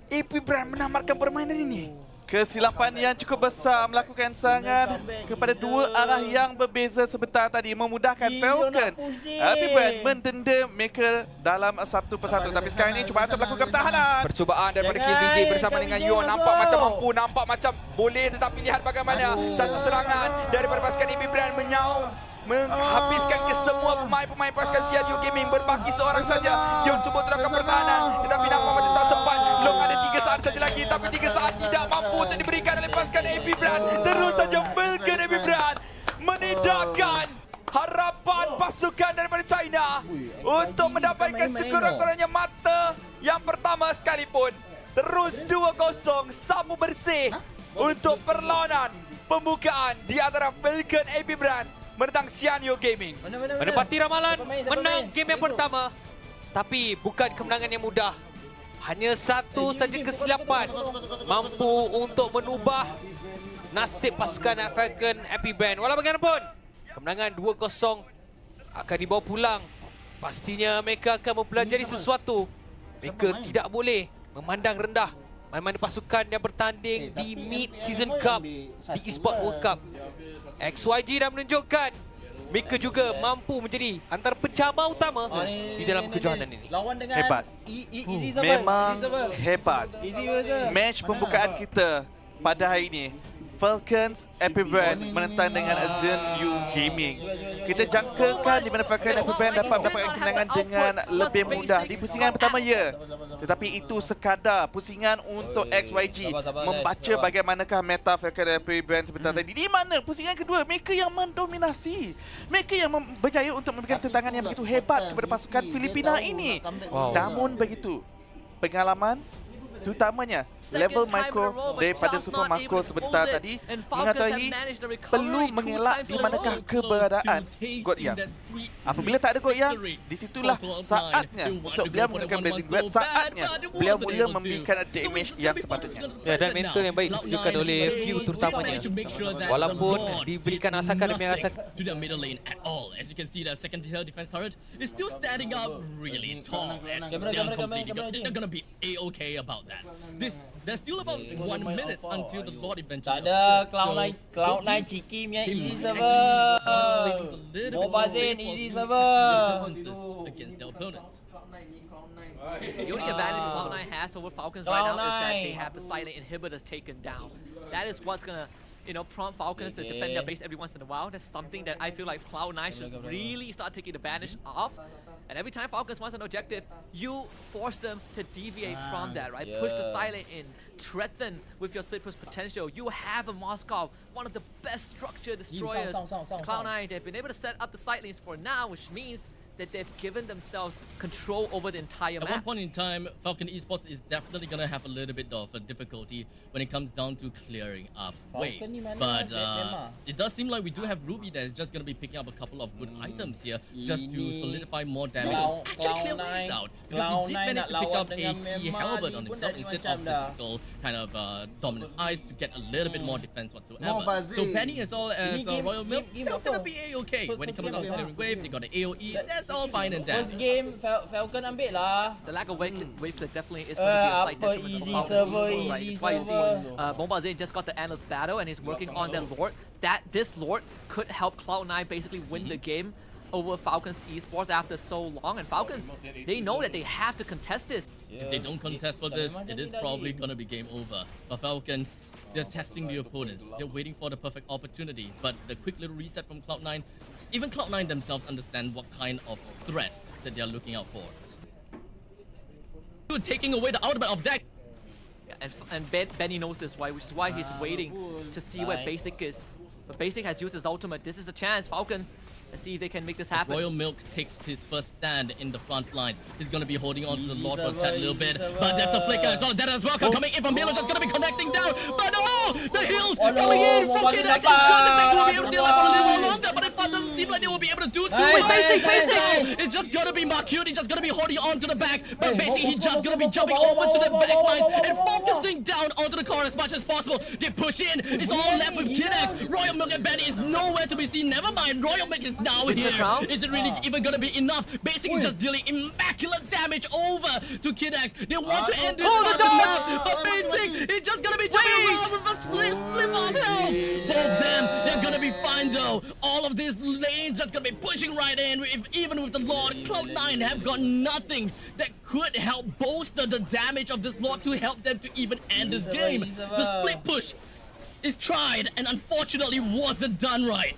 AP Brand menamatkan permainan ini. Kesilapan yang cukup besar melakukan serangan kepada dua arah yang berbeza sebentar tadi memudahkan Falcon Happy Brand mendenda mereka dalam satu persatu. Tapi sekarang ini cubaan untuk melakukan pertahanan. Percubaan daripada Kill BJ bersama dengan Yuan nampak macam mampu, nampak macam boleh, tetapi lihat bagaimana satu serangan daripada pasukan AP Brand menghabiskan ke semua pemain-pemain pasukan Xianyu Gaming. Berbaki seorang saja yang cuba untuk melakukan pertahanan, tetapi nampak macam tak sempat. Long ada 3 saat saja lagi, tapi 3 saat tidak mampu untuk diberikan oleh pasukan AP Brand. Terus saja Falcon AP Brand menidakkan harapan pasukan daripada China untuk mendapatkan sekurang-kurangnya mata yang pertama sekalipun. Terus 2-0, sapu bersih untuk perlawanan pembukaan di antara Falcon AP Brand menentang Xianyu Gaming. Menepati ramalan, menang game yang pertama. Tapi bukan kemenangan yang mudah. Hanya satu saja kesilapan mampu untuk mengubah nasib pasukan Falcon Happy Brand. Walau bagaimanapun, kemenangan 2-0 akan dibawa pulang. Pastinya mereka akan mempelajari sesuatu. Mereka tidak boleh memandang rendah mana-mana pasukan yang bertanding di Mid-Season Cup di Esports World Cup. XYG dah menunjukkan mereka juga mampu menjadi antara pencabar utama di dalam kejohanan ini. Hebat. Memang hebat. Match pembukaan kita pada hari ini, Falcons Happy Brand menentang dengan Xianyu Gaming. Kita jangkakan di mana Falcon Happy Brand dapat mendapatkan kemenangan dengan lebih mudah di pusingan pertama ya. Tetapi itu sekadar pusingan untuk XYG membaca bagaimanakah meta Falcon Happy Brand sebentar tadi. Di mana pusingan kedua mereka yang mendominasi. Mereka yang berjaya untuk memberikan tentangan yang begitu hebat kepada pasukan Filipina ini. Namun begitu, pengalaman terutamanya level micro daripada Super Mako sebentar tadi mengatakan perlu mengelak di manakah keberadaan God Yang. Apabila tak ada God Yang, disitulah saatnya untuk beliau menggunakan Blazing Red, saatnya beliau mula memberikan damage yang sepatutnya. Ya, dan mental yang baik ditunjukkan oleh Few terutamanya. Walaupun diberikan asakan demi asakan. To the middle lane at all. As you can see, the second tier defense turret is still standing up really tall. And they're gonna be a-okay about that. There's still about 1 minute until the Lord eventually. Tak ada Cloud9 Chiki punya easy server. Mobazin easy server. Against their opponents. The only advantage Cloud9 has over Falcons right now is that they have the silent inhibitors taken down. That is what's gonna, prompt Falcons to defend their base every once in a while. That's something that I feel like Cloud9 should really start taking advantage of. And every time Falcons wants an objective, you force them to deviate from that, right? Push the silent in, threaten with your split push potential. You have a Moskov, one of the best structure destroyers. Cloud9, they've been able to set up the side lanes for now, which means that they've given themselves control over the entire At map. one point in time, Falcon Esports is definitely going to have a little bit of a difficulty when it comes down to clearing up waves. But it does seem like we do have Ruby that is just going to be picking up a couple of good items here just to solidify more damage. Actually clear waves out because he did manage to pick up a C Halberd on himself instead of the typical kind of Dominus Eyes to get a little bit more defense whatsoever. So Penny as well as Royal Milk, they're going to be A-okay. When it comes down to clearing wave, they got an AoE, that's all fine and dandy. First game Falcon ambil lah. The lack of wave clear definitely is going to be a slight detriment for easy Falcons server, Esports, right? easy That's why you server. see Mlbb just got the endless battle and he's working on that Lord. This Lord could help Cloud9 basically win the game over Falcons Esports after so long, and Falcons, they know that they have to contest this. If they don't contest for this, it is probably going to be game over. For Falcon, they're testing the opponents. They're waiting for the perfect opportunity. But the quick little reset from Cloud9, even Cloud9 themselves understand what kind of threat that they're looking out for. Taking away the ultimate of Deck. Yeah, and Benny knows this, right? Which is why he's waiting to see where Basic is. But Basic has used his ultimate. This is the chance. Falcons, let's see if they can make this happen. Royal Milk takes his first stand in the front lines. He's going to be holding on to the Lord for a tad little bit. But there's the flicker as well. That as well coming in from Milo, just going to be connecting down. But oh, the heals coming in from Kidax. Ensure that Dex will be able to stay alive for a little more longer. But it doesn't seem like they will be able to do too much. Basic! It's just going to be Marcute. He's just going to be holding on to the back. But basically, he's just going to be jumping over to the back lines and focusing down onto the core as much as possible. They push in. It's all left with Kidax. Royal Milk and Benny is nowhere to be seen. Never mind. Royal Milk is now here. Is it really even going to be enough? Basically, just dealing immaculate damage over to Kidax. They want to end this round, but Basic is just going to be jumping around with a slip of health. Both of them, they're going to be fine though. All of these lanes just going to be pushing right in. Even with the Lord, Cloud9 have got nothing that could help bolster the damage of this Lord to help them to even end this game. The split push is tried and unfortunately wasn't done right.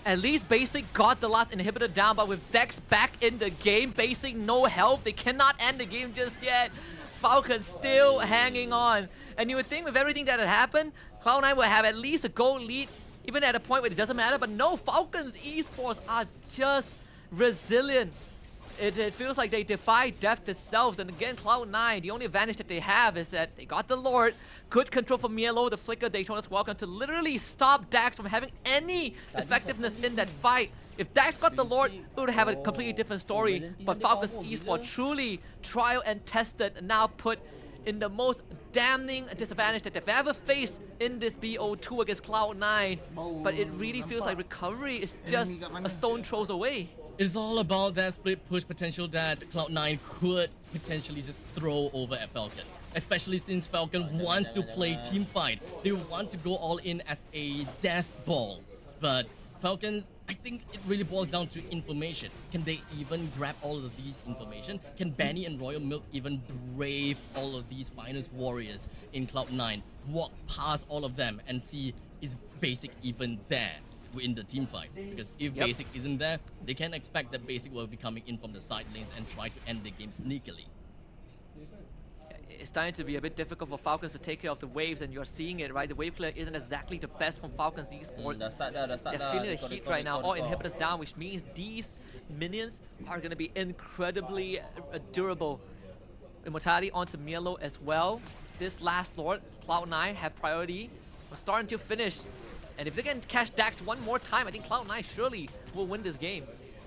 At least Basic got the last inhibitor down, but with Dex back in the game, Basic no help. They cannot end the game just yet. Falcons still hanging on. And you would think with everything that had happened, Cloud9 would have at least a goal lead, even at a point where it doesn't matter. But no, Falcons Esports are just resilient. It feels like they defy death themselves. And again, Cloud9, the only advantage that they have is that they got the Lord, good control from Mielo, the Flicker, Daytona's Welcome to literally stop Dax from having any effectiveness in that fight. If Dax got the Lord, it would have a completely different story. But Falcons Esports truly trial and tested and now put in the most damning disadvantage that they've ever faced in this BO2 against Cloud9. But it really feels like recovery is just a stone throws away. It's all about that split push potential that Cloud9 could potentially just throw over at Falcon. Especially since Falcon wants to play team fight. They want to go all in as a death ball. But Falcons, I think it really boils down to information. Can they even grab all of these information? Can Benny and Royal Milk even brave all of these finest warriors in Cloud9? Walk past all of them and see, is Basic even there in the team fight? Because if Basic isn't there, they can expect that Basic will be coming in from the side lanes and try to end the game sneakily. It's starting to be a bit difficult for Falcons to take care of the waves, and you're seeing it, right? The wave clear isn't exactly the best from Falcons Esports. They're feeling the heat right now, all inhibitors down, which means these minions are going to be incredibly durable. Immortality onto Mielo as well. This last Lord, Cloud9 have priority from start until finish. And if they can catch Dax one more time, I think Cloud9 surely will win this game.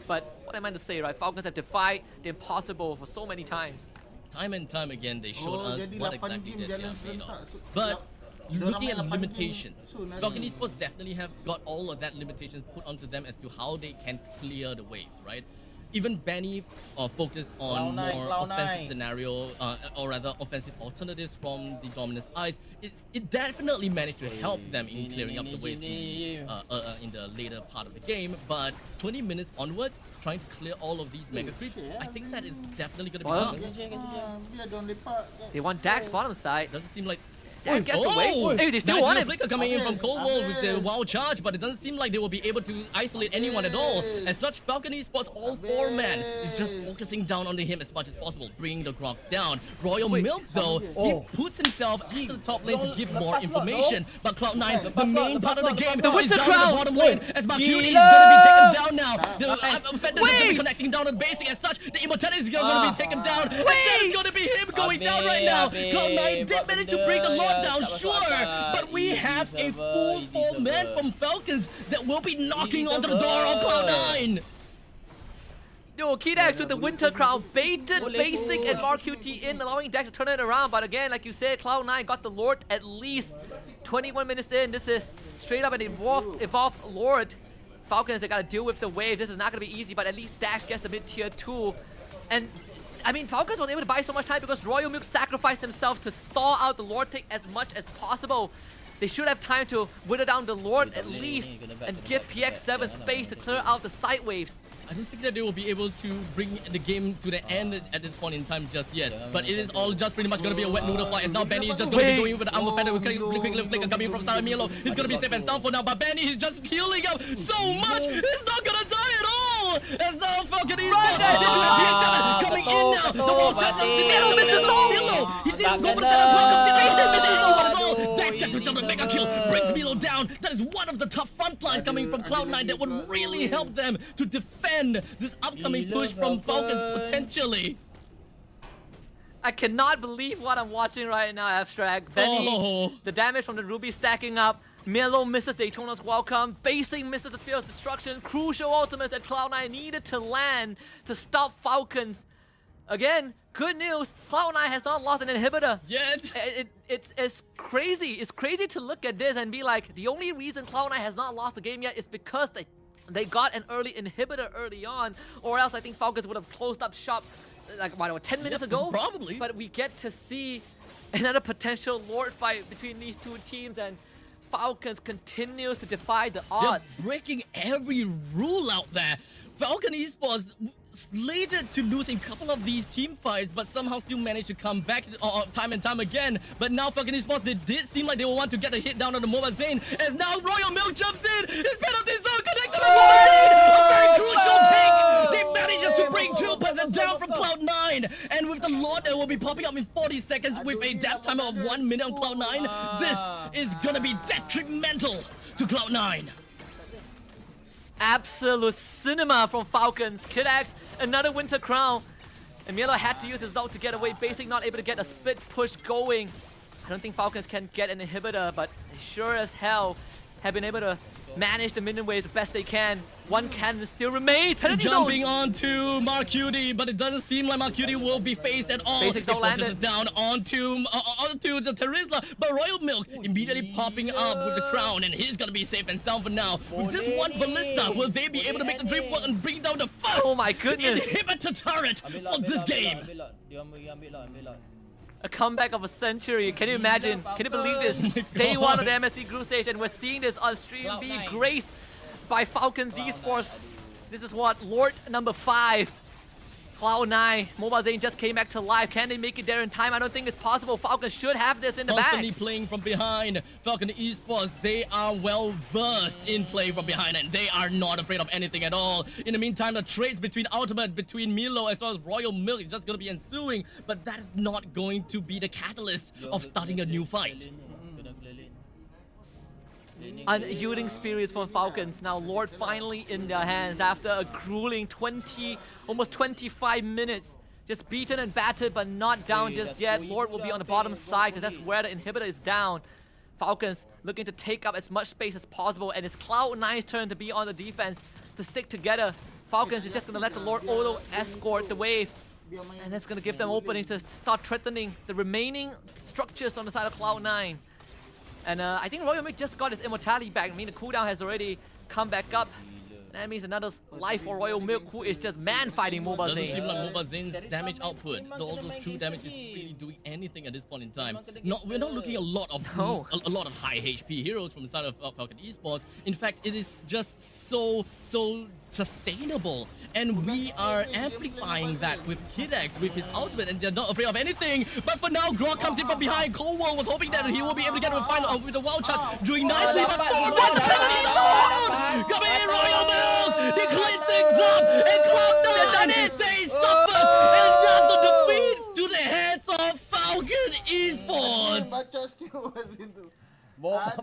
But what am I to say, right? Falcons have defied the impossible for so many times. Time and time again, they showed us what exactly that they are made of. But looking at limitations, Falcon Esports definitely have got all of that limitations put onto them as to how they can clear the waves, right? Even Benny focused on more offensive scenario, or rather offensive alternatives from the Dominus Eyes. It definitely managed to help them in clearing up the waves in the later part of the game. But 20 minutes onwards, trying to clear all of these mega creeps, I think that is definitely going to be tough. They want Dax bottom side. Doesn't seem like That gets away. Hey, they still nice want little him. flicker coming in from Coldwell with the wild charge, but it doesn't seem like they will be able to isolate anyone at all. As such, Falcon Esports, all 4 men, is just focusing down onto him as much as possible, bringing the Grok down. Royal Milk, though, he puts himself into the top lane to give more information. But Cloud9, the main part of the game, is down at the bottom lane, as Marcuti is going to be taken down now. The Fenders is going to be connecting down the basic. As such, the Immortality is going to be taken down. And that is going to be him going down right now. Cloud9 did manage to bring the Lord down, sure, but we have a full 4 men from Falcons that will be knocking onto the door on Cloud9. Yo, Kidax with the Winter Crown baited Basic and MarQT in, allowing Dax to turn it around. But again, like you said, Cloud9 got the Lord at least 21 minutes in. This is straight up an evolved Lord. Falcons, they gotta deal with the wave. This is not gonna be easy, but at least Dax gets the mid-tier 2. And I mean, Falcons was able to buy so much time because Royal Milk sacrificed himself to stall out the Lord take as much as possible. They should have time to whittle down the Lord at least and give PX7 space to clear out the side waves. I don't think that they will be able to bring the game to the end at this point in time just yet. But it is all just pretty much going to be a wet noodle fight. As now Benny is just going to be going with the armor fender with quickly flicker coming from Star Milo. He's going to be safe and sound for now, but Benny is just healing up so much. He's not going to die at all. As now Falcon Esports into a PX7 coming in now. The wall chat loves the Milo. Milo. He didn't go for the Thanos welcome. Didn't miss anyone at all. Dax gets himself a mega kill. Brings Milo down. That is one of the tough front lines coming from Cloud9 that would really help them to defend this upcoming push from Falcons potentially. I cannot believe what I'm watching right now, Abstract. Benny, the damage from the Ruby stacking up. Milo misses Daytona's welcome. Basic misses the Spear of Destruction. Crucial ultimates that Cloud9 needed to land to stop Falcons. Again, good news, Cloud9 has not lost an inhibitor Yet. It's crazy. It's crazy to look at this and be like, the only reason Cloud9 has not lost the game yet is because they got an early inhibitor early on, or else I think Falcons would have closed up shop like, what, 10 minutes ago? Probably. But we get to see another potential Lord fight between these two teams, and Falcons continues to defy the odds. They're breaking every rule out there. Falcon Esports slated to lose a couple of these team fights, but somehow still managed to come back time and time again. But now Falcon Esports, they did seem like they will want to get a hit down on the Mobile Zane, as now Royal Milk jumps in. His penalty zone connected to the Mobile Zane. A very crucial take. They managed to bring 2% down from Cloud9, and with the Lord that will be popping up in 40 seconds with a death timer of 1 minute on Cloud9, this is gonna be detrimental to Cloud9. Absolute cinema from Falcons. Kidax, another Winter Crown. And Milo had to use his ult to get away. Basic not able to get a split push going. I don't think Falcons can get an inhibitor, but they sure as hell have been able to manage the minion wave the best they can. One cannon still remains. Penalty Jumping zone. onto MarQT, but it doesn't seem like MarQT will be phased at all. Basic zone It focuses landed. down onto the Terizla, but Royal Milk immediately popping up with the crown, and he's gonna be safe and sound for now. With this one ballista, will they be able to make the dream work and bring down the first Oh my goodness. inhibitor turret for this game? A comeback of a century. Can you imagine? Can you believe this? Day one of the MSC group stage, and we're seeing this on stream be graced by Falcons Esports. This is what, Lord number 5. Cloud9, Mobile Zane just came back to life. Can they make it there in time? I don't think it's possible. Falcons should have this in the Constantly bag. playing from behind. Falcon Esports, they are well versed in play from behind, and they are not afraid of anything at all. In the meantime, the trades between Ultimate, between Milo, as well as Royal Milk is just going to be ensuing, but that is not going to be the catalyst of starting a new fight. Unyielding spirits from Falcons. Now Lord finally in their hands after a grueling almost 25 minutes. Just beaten and battered, but not down just yet. Lord will be on the bottom side because that's where the inhibitor is down. Falcons looking to take up as much space as possible, and it's Cloud9's turn to be on the defense, to stick together. Falcons is just going to let the Lord auto escort the wave, and that's going to give them openings to start threatening the remaining structures on the side of Cloud9. And I think Royal Milk just got his immortality back. I mean, the cooldown has already come back up. That means another life for Royal Milk, who is just man-fighting Mobile Doesn't Zane. seem like Mobile Zane's damage output, all those true damage is really doing anything at this point in time. We're not looking at a lot of high HP heroes from the side of Falcon Esports. In fact, it is just so sustainable. And we are amplifying that with Kid-X, with his ultimate, and they're not afraid of anything. But for now, Grok comes in from behind. Coldwell was hoping that he will be able to get a final with the wild shot, doing nicely, but forward coming in, Royal Milk! They clean things up, and Cloud9, they suffer another defeat to the hands of Falcon Esports.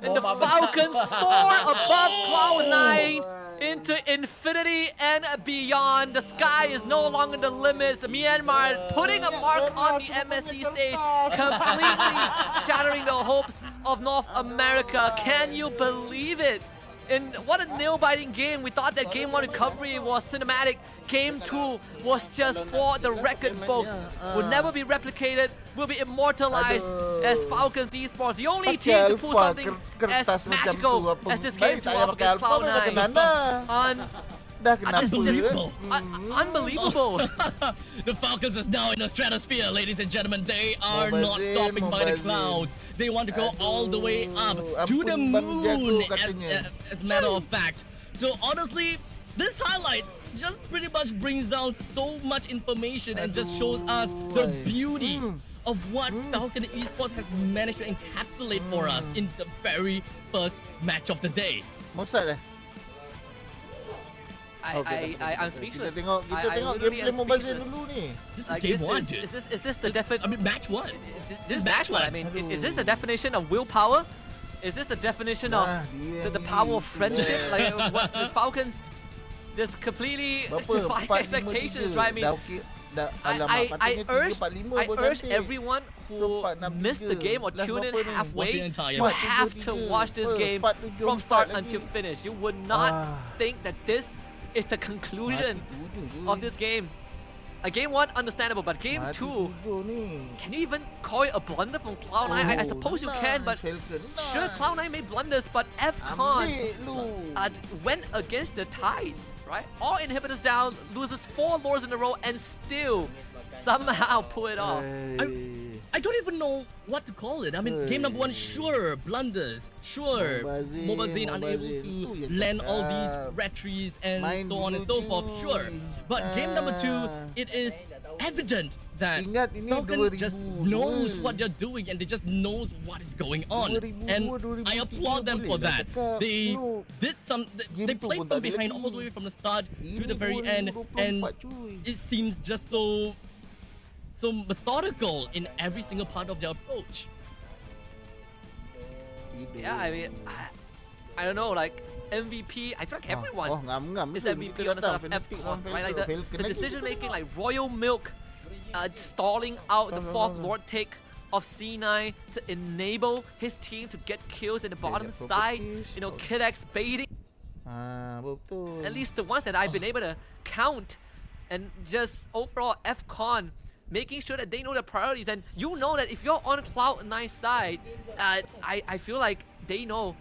And the Falcons soar above Cloud9 into infinity and beyond. The sky is no longer the limits. Myanmar putting a mark on the MSC stage, completely shattering the hopes of North America. Can you believe it? And what a nail-biting game. We thought that Game 1 recovery was cinematic. Game 2 was just for the record, folks. Will never be replicated, will be immortalized as Falcons Esports. The only team to pull something as magical as this Game 2 off against Cloud9. Unbelievable. Unbelievable. The Falcons is now in the stratosphere, ladies and gentlemen. They are not stopping by the clouds. They want to go all the way up to the moon, as a matter of fact. So honestly, this highlight just pretty much brings down so much information and just shows us the beauty of what Falcon Esports has managed to encapsulate for us in the very first match of the day. I'm speechless. Kita tengok gameplay Mobile Legends dulu ni. This is game one, dude. Is this the definition? I mean, match one. This is match one. I mean, is this the definition of willpower? Is this the definition of the power of friendship? Like what the Falcons just completely defy expectations, right? I mean, I urge everyone who missed the game or tuned in halfway, you have to watch this game from start until finish. You would not think that this is the conclusion of this game. Game 1, understandable, but Game 2, can you even call it a blunder from Cloud9? I suppose you can, but sure, Cloud9 made blunders, but FCon went against the ties, right? All inhibitors down, loses 4 lords in a row, and still somehow pull it off. I don't even know what to call it. I mean, game number 1, sure, blunders, sure, Mobile Legends unable to land all these retries and so on and so forth, sure. But game number 2, it is evident that Falcon just knows what they're doing and they just knows what is going on. And I applaud them for that. They did they played from behind all the way from the start to the very end, and it seems just so methodical in every single part of their approach. Yeah, I mean, I don't know, like MVP, I feel like everyone is MVP on the side of FCon, right? Like the decision making, like Royal Milk stalling out the 4th Lord take of C9 to enable his team to get kills in the bottom side. You know, Kid-X baiting. At least the ones that I've been able to count, and just overall FCon making sure that they know their priorities. And you know that if you're on Cloud9 side, I feel like they know.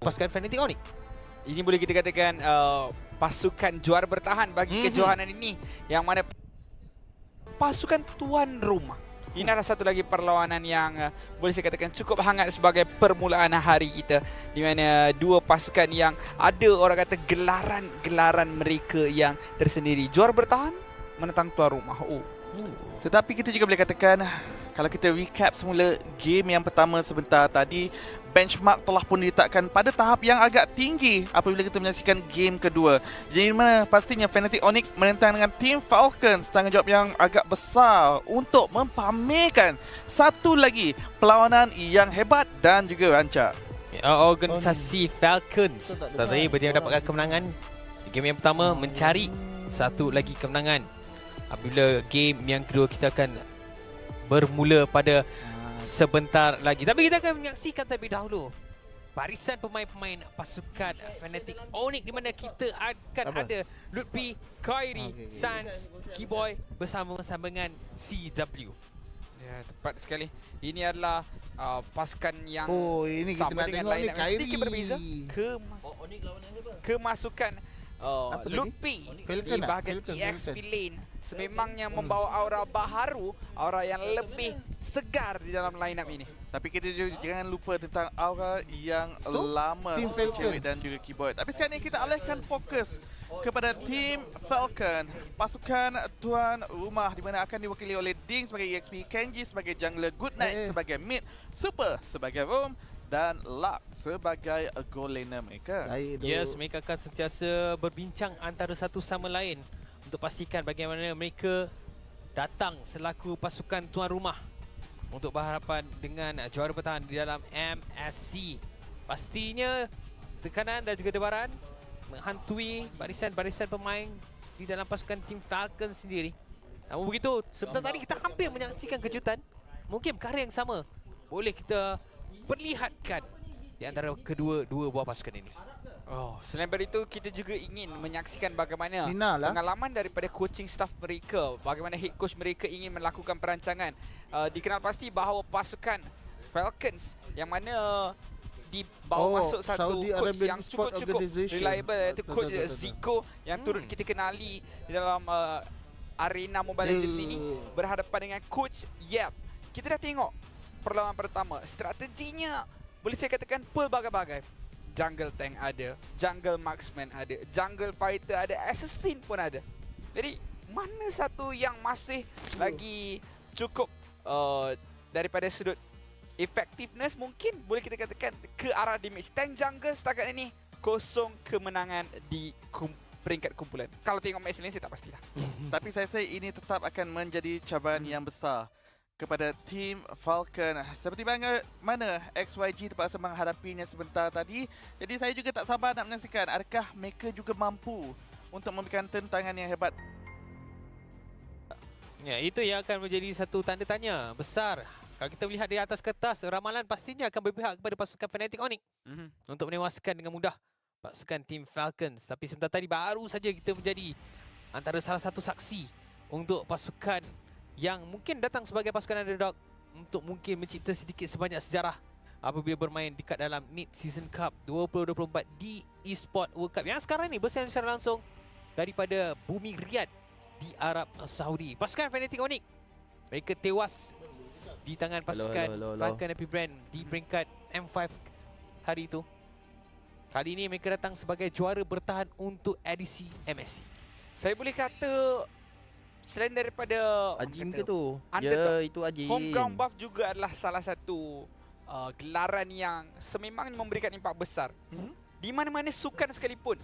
Pasukan Fnatic Onyx. Ini boleh kita katakan pasukan juara bertahan bagi kejohanan ini, yang mana pasukan tuan rumah. Ini adalah satu lagi perlawanan yang boleh saya katakan cukup hangat sebagai permulaan hari kita, di mana dua pasukan yang ada orang kata gelaran mereka yang tersendiri. Juara bertahan menentang tuan rumah. Tetapi kita juga boleh katakan, kalau kita recap semula game yang pertama sebentar tadi, benchmark telah pun diletakkan pada tahap yang agak tinggi apabila kita menyaksikan game kedua. Jadi mana pastinya Fnatic Onyx menentang dengan tim Falcons, tanggungjawab yang agak besar untuk mempamerkan satu lagi perlawanan yang hebat dan juga rancak. Organisasi Falcons tadi berjaya mendapatkan kemenangan di game yang pertama, mencari satu lagi kemenangan. Apabila game yang kedua kita akan bermula pada sebentar lagi. Tapi kita akan menyaksikan terlebih dahulu barisan pemain-pemain pasukan Fnatic Onyx, di mana kita akan ada Mlbb, Kairi, Sans, Keyboy bersama-sama dengan CW. Ya, tepat sekali. Ini adalah pasukan yang ini sama kita dengan nak lain tengok yang sedikit Kairi. berbeza. Kemasukan Mlbb di bahagian EXP lane sememangnya membawa aura baharu, aura yang lebih segar di dalam line up ini. Tapi kita juga jangan lupa tentang aura yang lama Team seperti Falcon. cewek dan juga keyboard. Tapi sekarang ni kita alihkan fokus kepada Team Falcon, pasukan tuan rumah di mana akan diwakili oleh Ding sebagai EXP, Kenji sebagai jungler, Goodnight sebagai mid, Super sebagai roam dan Luck sebagai goal laner mereka. Yes, mereka akan sentiasa berbincang antara satu sama lain untuk pastikan bagaimana mereka datang selaku pasukan tuan rumah untuk berhadapan dengan juara bertahan di dalam MSC. Pastinya tekanan dan juga debaran menghantui barisan-barisan pemain di dalam pasukan tim Falcons sendiri. Namun begitu, sebentar tadi kita hampir menyaksikan kejutan. Mungkin perkara yang sama boleh kita perlihatkan di antara dua buah pasukan ini. Selain dari itu, kita juga ingin menyaksikan bagaimana Nina lah. pengalaman daripada coaching staff mereka, bagaimana head coach mereka ingin melakukan perancangan. Dikenal pasti bahawa pasukan Falcons yang mana dibawa masuk satu Saudi coach Arabian yang Sport cukup Organization. reliable, iaitu Betul, coach betul, betul. Zico yang turut kita kenali di dalam arena Mobile Legends ini berhadapan dengan coach Yap. Kita dah tengok perlawanan pertama, strateginya boleh saya katakan pelbagai-bagai. Jungle tank ada, jungle marksman ada, jungle fighter ada, assassin pun ada. Jadi mana satu yang masih lagi cukup daripada sudut effectiveness, mungkin boleh kita katakan ke arah damage. Tank jungle setakat ini kosong kemenangan di peringkat kumpulan. Kalau tengok match lain saya tak pastilah. Tapi saya rasa ini tetap akan menjadi cabaran yang besar kepada Team Falcon. Seperti mana XYG terpaksa menghadapinya sebentar tadi. Jadi saya juga tak sabar nak menyaksikan adakah mereka juga mampu untuk memberikan tentangan yang hebat. Ya, itu yang akan menjadi satu tanda tanya besar. Kalau kita melihat di atas kertas, ramalan pastinya akan berpihak kepada pasukan Fnatic Onyx untuk menewaskan dengan mudah pasukan Team Falcons. Tapi sebentar tadi baru saja kita menjadi antara salah satu saksi untuk pasukan yang mungkin datang sebagai pasukan underdog untuk mungkin mencipta sedikit sebanyak sejarah apabila bermain dekat dalam Mid-Season Cup 2024 di Esport World Cup yang sekarang ni bersiaran secara langsung daripada bumi Riyadh di Arab Saudi. Pasukan Fnatic Onyx, mereka tewas di tangan pasukan Falcon Happy Brand di peringkat M5 hari itu. Kali ini mereka datang sebagai juara bertahan untuk edisi MSC. Saya boleh kata selain daripada Ajim ke tu? underdog, Ya, itu Ajim. home ground buff juga adalah salah satu gelaran yang sememangnya memberikan impak besar. Di mana-mana sukan sekalipun,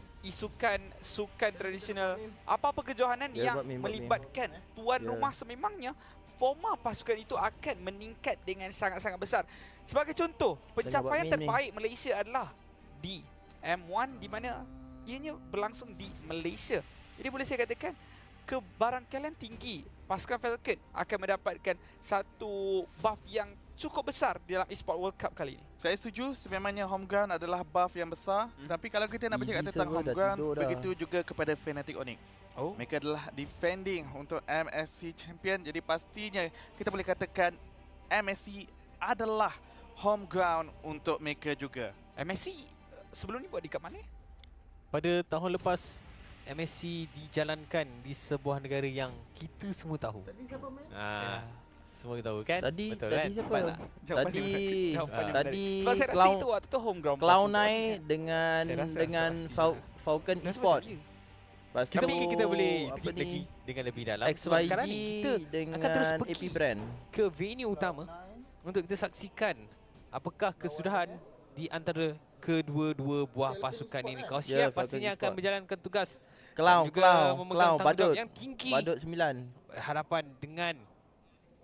sukan tradisional, apa-apa kejohanan yang melibatkan tuan rumah, sememangnya forma pasukan itu akan meningkat dengan sangat-sangat besar. Sebagai contoh, pencapaian terbaik Malaysia adalah di M1 di mana ianya berlangsung di Malaysia. Jadi boleh saya katakan kebarangkalian tinggi pasukan Falcon akan mendapatkan satu buff yang cukup besar di dalam Esport World Cup kali ini. Saya setuju, sememangnya home ground adalah buff yang besar. Tapi kalau kita nak bercakap tentang home ground, begitu juga kepada Fnatic Onyx. Mereka adalah defending untuk MSC champion. Jadi pastinya kita boleh katakan MSC adalah home ground untuk mereka juga. MSC sebelum ni buat di kat mana? Pada tahun lepas, MSC dijalankan di sebuah negara yang kita semua tahu. Tadi siapa main? Semua tahu kan? Tadi betul tadi kan? siapa? Nampak tak? Tadi Sebab saya rasa itu waktu tu home ground. Cloud9 dengan Saya rasa dengan pasti. Falcon Saya rasa Esport. macam dia. Lepas Tapi tu, kita boleh apa deep ni? lagi dengan lebih dalam. Sebab XYG sekarang ni kita dengan akan terus AP pergi Brand. ke venue utama untuk kita saksikan apakah kesudahan di antara kedua-dua buah pasukan ini. Kau Ya, siap pastinya Falcon akan Esport. menjalankan tugas Cloud, dan juga memegang Cloud, tanggungjawab Badut. yang tinggi Badut 9. berhadapan dengan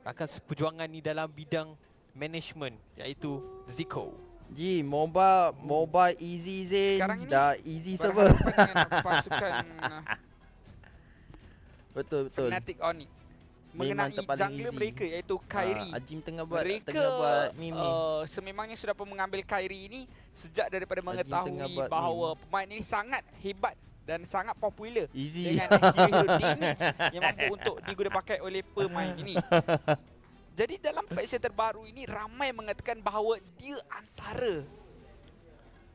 rakan seperjuangan ni dalam bidang management iaitu Zico. Ji, MOBA easy Zain. Sekarang ini Dah easy server. berhadapan dengan pasukan Betul. Fnatic Onyx Memang mengenai terpaling jungler easy. mereka iaitu Kairi. Ajim tengah buat Mereka meme. sememangnya sudah pun mengambil Kairi ini sejak daripada tengah mengetahui buat bahawa pemain ini sangat hebat dan sangat popular Easy. dengan hero damage yang mampu untuk digunakan pakai oleh pemain ini. Jadi dalam patch terbaru ini ramai mengatakan bahawa dia antara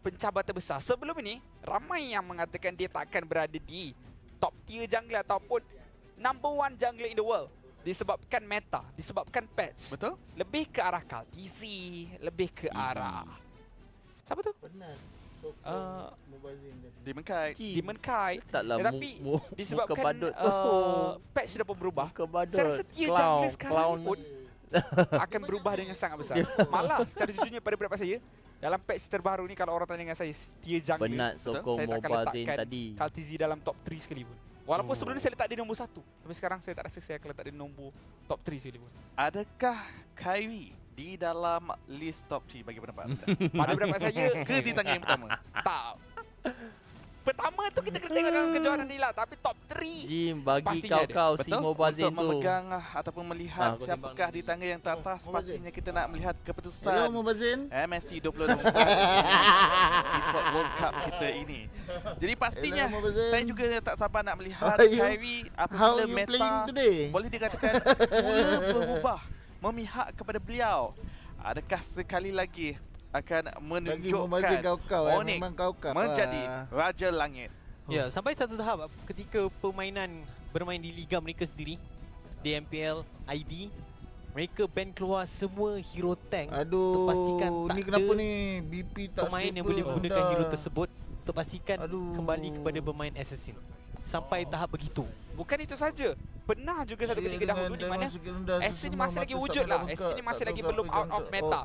pencabar terbesar. Sebelum ini ramai yang mengatakan dia tak akan berada di top tier jungler ataupun number 1 jungler in the world. Disebabkan meta, disebabkan patch. Betul? Lebih ke arah KTZ, lebih ke arah siapa tu? Penat. Mubazin tadi. Demon Kite. Demon Kite. Taklah Tetapi disebabkan muka badut tu. patch sudah pun berubah. Muka badut. Saya rasa tier jungler sekarang Clown. ni pun akan berubah dengan sangat besar. Malah secara jujurnya pada pendapat saya, dalam patch terbaru ni kalau orang tanya dengan saya tier jungler, Penat sokong saya tak akan Mubazin letakkan tadi. KTZ dalam top 3 sekalipun. Walaupun sebelum ni saya letak dia nombor 1, tapi sekarang saya tak rasa saya akan letak dia nombor top 3 sekalipun. Adakah Kyrie di dalam list top 3 bagi pendapat anda? Pada pendapat saya, Ke di tangga yang pertama? tak. Pertama tu kita kena tengok dalam kejuaraan ni lah, tapi top 3 Jim, bagi pastinya ada. kau si Betul? Mubazin Untuk tu. memegang ataupun melihat kau siapakah timbang di tangga yang teratas, pastinya kita nak melihat Hello keputusan Mubazin. MSC 2024 Esport World Cup kita ini. Jadi pastinya Hello, Mubazin. saya juga tak sabar nak melihat How are you? Kyrie How apabila you meta playing today? boleh dikatakan mula berubah memihak kepada beliau. Adakah sekali lagi akan Bagi Mubazin menunjukkan kau Onyx memang kau menjadi Raja Langit? Ya, sampai satu tahap ketika permainan bermain di liga mereka sendiri, di MPL ID, mereka ban keluar semua hero tank. Aduh, untuk pastikan tak ni kenapa ada ni BP tak pemain yang stable boleh menggunakan dah. hero tersebut untuk pastikan Aduh. kembali kepada bermain assassin. Sampai tahap begitu. Bukan itu saja. Pernah juga satu ketika dahulu di mana Ascent ni masih lagi wujud lah. Ascent ni masih lagi belum out of meta.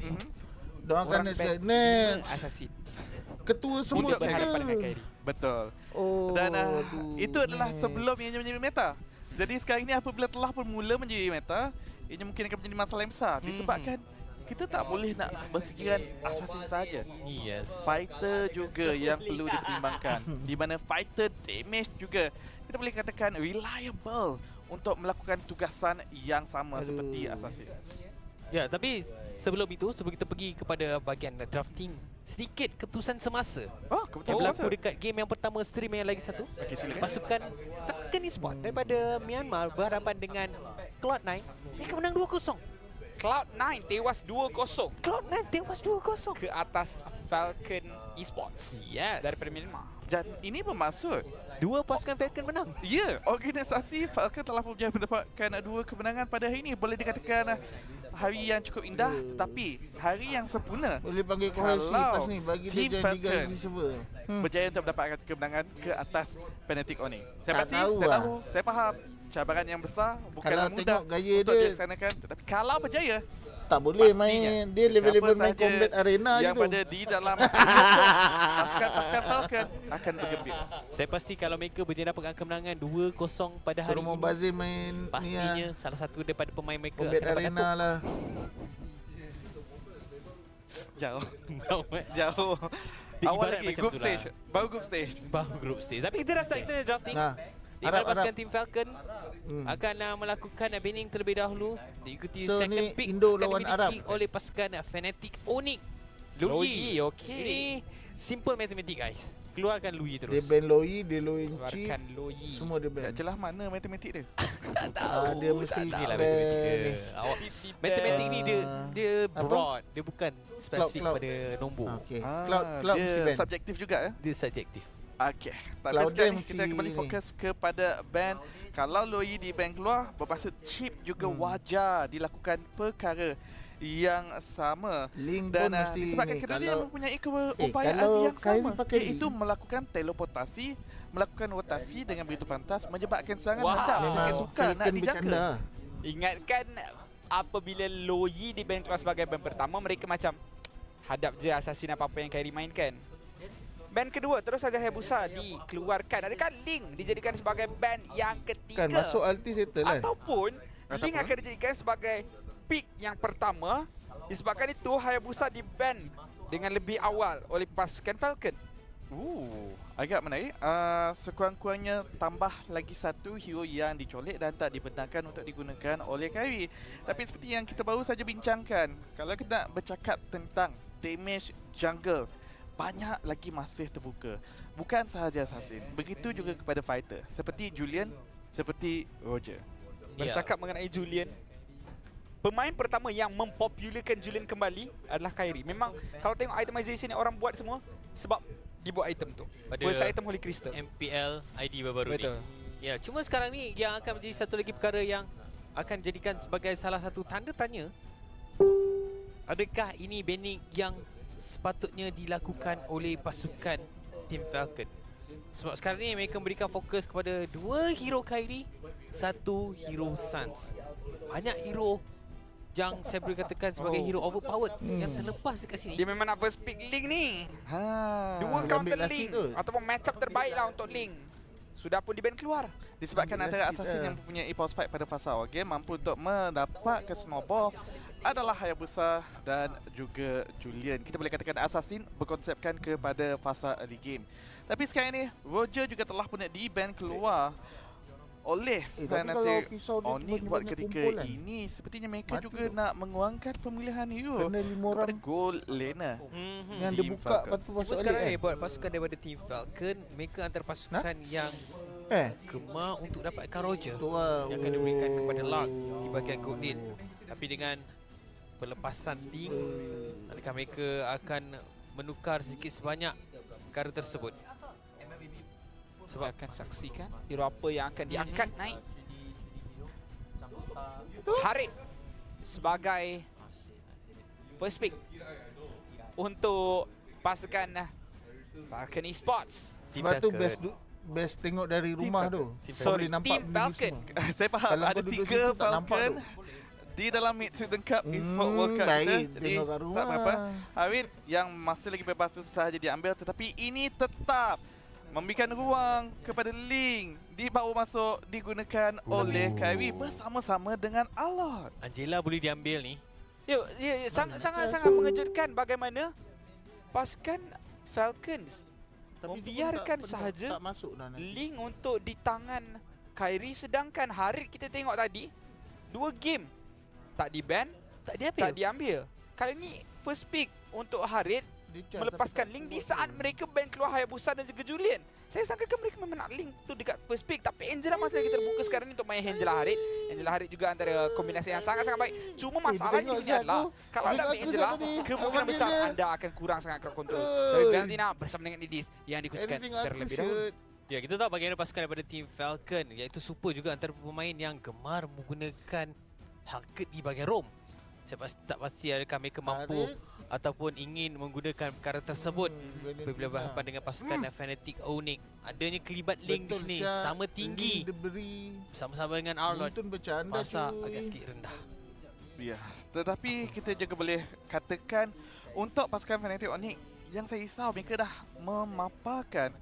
Doakan Orang next ban guy. Next. Assassin Ketua semua untuk berhadapan dengan ke? Kyrie. Betul. Oh, Dan aduh, itu adalah next. sebelum ianya menjadi meta. Jadi sekarang ini apabila telah pun mula menjadi meta, ianya mungkin akan menjadi masalah yang besar disebabkan kita tak boleh nak berfikiran assassin saja. Yes. Fighter juga yang perlu dipertimbangkan. Di mana fighter damage juga kita boleh katakan reliable untuk melakukan tugasan yang sama seperti assassin. Ya, tapi sebelum itu, sebelum kita pergi kepada bahagian drafting, sedikit keputusan semasa Oh, yang kebetulan berlaku dekat game yang pertama stream yang lagi satu. Okey, silakan. Pasukan Falcon Esport daripada Myanmar berhadapan dengan Cloud9. Mereka menang 2-0. Cloud9 tewas 2-0 Cloud9 tewas 2-0 ke atas Falcon Esports. Yes. Daripada Myanmar. Dan ini bermaksud Dua pasukan Falcon menang. ya, organisasi Falcon telah berjaya mendapatkan 2 kemenangan pada hari ini. Boleh dikatakan hari yang cukup indah tetapi hari yang sempurna. Boleh panggil KOHAI Kalau pas ni bagi Team dia jadi Liga Falcon Easy server. Berjaya untuk mendapatkan kemenangan ke atas Fnatic Onyx. Saya Tak pasti, tahu saya lah. tahu, saya faham cabaran yang besar bukanlah Kalau mudah tengok gaya untuk dia, dilaksanakan, tetapi kalau berjaya tak boleh pastinya main. Dia level-level siapa main sahaja combat arena je yang tu. berada di dalam pasukan Falcon akan bergembira. Saya pasti kalau mereka berjaya dapatkan kemenangan 2-0 pada hari Suruh ini, Mubazin main ni pastinya lah. salah satu daripada pemain mereka Combat akan dapat arena datuk. lah. Jauh. No, Jauh. Dia Awal ibarat lagi macam group tu lah. stage. Baru group stage. Baru group stage. Tapi kita dah start kita drafting. Nah, Di mana harap, pasukan harap. tim Falcon Hmm. akan melakukan banning terlebih dahulu. Diikuti So, second ni pick Indo akan lawan dimiliki Arab. oleh pasukan Fnatic Onyx. Loyi, okey. Ini simple matematik guys. Keluarkan Lui terus. Dia ban Loi, dia Loin Chi. Keluarkan Loyi. Semua dia ban. Tak celah mana matematik dia. Dia mesti Inilah ban. matematik dia. Awak matematik ni dia Apa? broad, dia bukan spesifik Cloud. pada nombor. Okey. Cloud mesti dia ban. subjektif juga ya. Dia subjektif. Okey. Tapi Cloud sekarang dia ni kita mesti kembali ni. fokus kepada ban. Kalau Loi di ban keluar, bermaksud chip juga wajar dilakukan perkara yang sama. Link Dan pun mesti disebabkan ni. kedua-duanya Kalau mempunyai keupayaan kalau yang Kyrie sama, pakai iaitu link, melakukan teleportasi, melakukan rotasi dengan begitu pantas, menyebabkan serangan Wah, hadap memang jika suka nak Falcon dijaga. bercanda. Ingatkan apabila Loyi di ban keluar sebagai ban pertama, mereka macam hadap je assassin apa-apa yang Kyrie mainkan. Ban kedua terus saja Hayabusa dikeluarkan. Adakah Link dijadikan sebagai ban yang ketiga? Kan masuk ulti settle kan. Ataupun Link akan dijadikan sebagai pick yang pertama. Disebabkan itu Hayabusa di-ban dengan lebih awal oleh pasukan Falcon. Agak menarik. Sekurang-kurangnya tambah lagi satu hero yang dicolek dan tak dibenarkan untuk digunakan oleh Kyrie. Tapi seperti yang kita baru saja bincangkan, kalau kita nak bercakap tentang damage jungle, banyak lagi masih terbuka. Bukan sahaja assassin, begitu juga kepada fighter seperti Julian, seperti Roger. Bercakap mengenai Julian, pemain pertama yang mempopularkan Julian kembali adalah Kyrie. Memang kalau tengok itemization yang orang buat semua sebab dibuat item tu. Pada First item Holy Crystal. MPL ID baru-baru Betul. ni. Ya, cuma sekarang ni yang akan menjadi satu lagi perkara yang akan jadikan sebagai salah satu tanda tanya. Adakah ini banning yang sepatutnya dilakukan oleh pasukan Team Falcon? Sebab sekarang ni mereka memberikan fokus kepada 2 hero Kyrie, 1 hero Suns. Banyak hero yang saya boleh katakan sebagai hero overpowered yang terlepas dekat sini. Dia memang nak first pick Link ni. Ha. Dua Dia counter ambil last Link hit tu. ataupun match up terbaik lah untuk Link. Sudah pun di ban keluar. Disebabkan Last antara hit assassin lah. yang mempunyai power spike pada fasa awal game mampu untuk mendapatkan snowball adalah Hayabusa dan juga Julian. Kita boleh katakan assassin berkonsepkan kepada fasa early game. Tapi sekarang ni Roger juga telah pun di ban keluar oleh Tapi kalau Fnatic pisau dia Onyx cuma buat banyak ketika kumpulan, ini. Sepertinya mereka mati juga tu. nak menguangkan pemilihan hero Kena 5 kepada orang goal laner. yang dia Team buka Falcon. lepas tu Cuma masuk sekarang balik ni buat pasukan daripada Team Falcon, mereka antara pasukan yang gemar untuk dapatkan Roger Tu lah. yang akan diberikan kepada Lark di bahagian gold lane. Tapi dengan pelepasan Link, adakah mereka akan menukar sedikit sebanyak perkara tersebut? Sebab akan saksikan hero apa yang akan diangkat naik. Harit sebagai first pick untuk pasukan Falcon Esports. Sebab tu best tengok dari rumah tu. Kau boleh nampak Team bendera Falcon. semua. Saya faham Kalau ada kau duduk 3 situ tak nampak Falcon tu. di dalam mid-season cup Esports World Cup baik, kita. Jadi tengok kat rumah. tak apa-apa. Harit yang masih lagi bebas tu sahaja diambil, tetapi ini tetap memberikan ruang kepada Link dibawa masuk digunakan oleh Kyrie bersama-sama dengan Alot. Angela boleh diambil ni. Ya, sangat mengejutkan bagaimana pasukan Falcons Tapi tu pun membiarkan tak sahaja masuk dah nanti. Link untuk di tangan Kyrie, sedangkan Harit kita tengok tadi 2 game tak di ban, Tak diambil. tak diambil. Kali ni first pick untuk Harit Dia charge melepaskan tapi Link tak di buat saat tu. mereka ban keluar Hayabusa dan juga Julian. Saya sangkakan mereka memang nak Link tu dekat first pick, tapi Angela masih lagi terbuka sekarang ni untuk main Angela Harit. Angela Harit juga antara kombinasi yang sangat-sangat baik. Cuma masalahnya di tengok sini siap adalah tu. kalau anda Tengok ambil aku Angela, siap tadi. kemungkinan Abang besar dia. anda akan kurang sangat crowd control. Oi. Tapi Valentina bersama dengan Edith yang dikucurkan Tengok aku terlebih dahulu. shoot. Ya, kita tahu bagaimana pasukan daripada Team Falcon, iaitu super juga antara pemain yang gemar menggunakan target di bahagian roam. Saya tak pasti adakah mereka mampu ataupun ingin menggunakan perkara tersebut apabila berhadapan dengan pasukan Fnatic Onyx. Adanya kelibat Link di sini sama tinggi Dia beri bersama-sama dengan Arlot. Nonton bercanda Masa cuy. agak sikit rendah. Ya, tetapi kita juga boleh katakan untuk pasukan Fnatic Onyx yang saya risau mereka dah memaparkan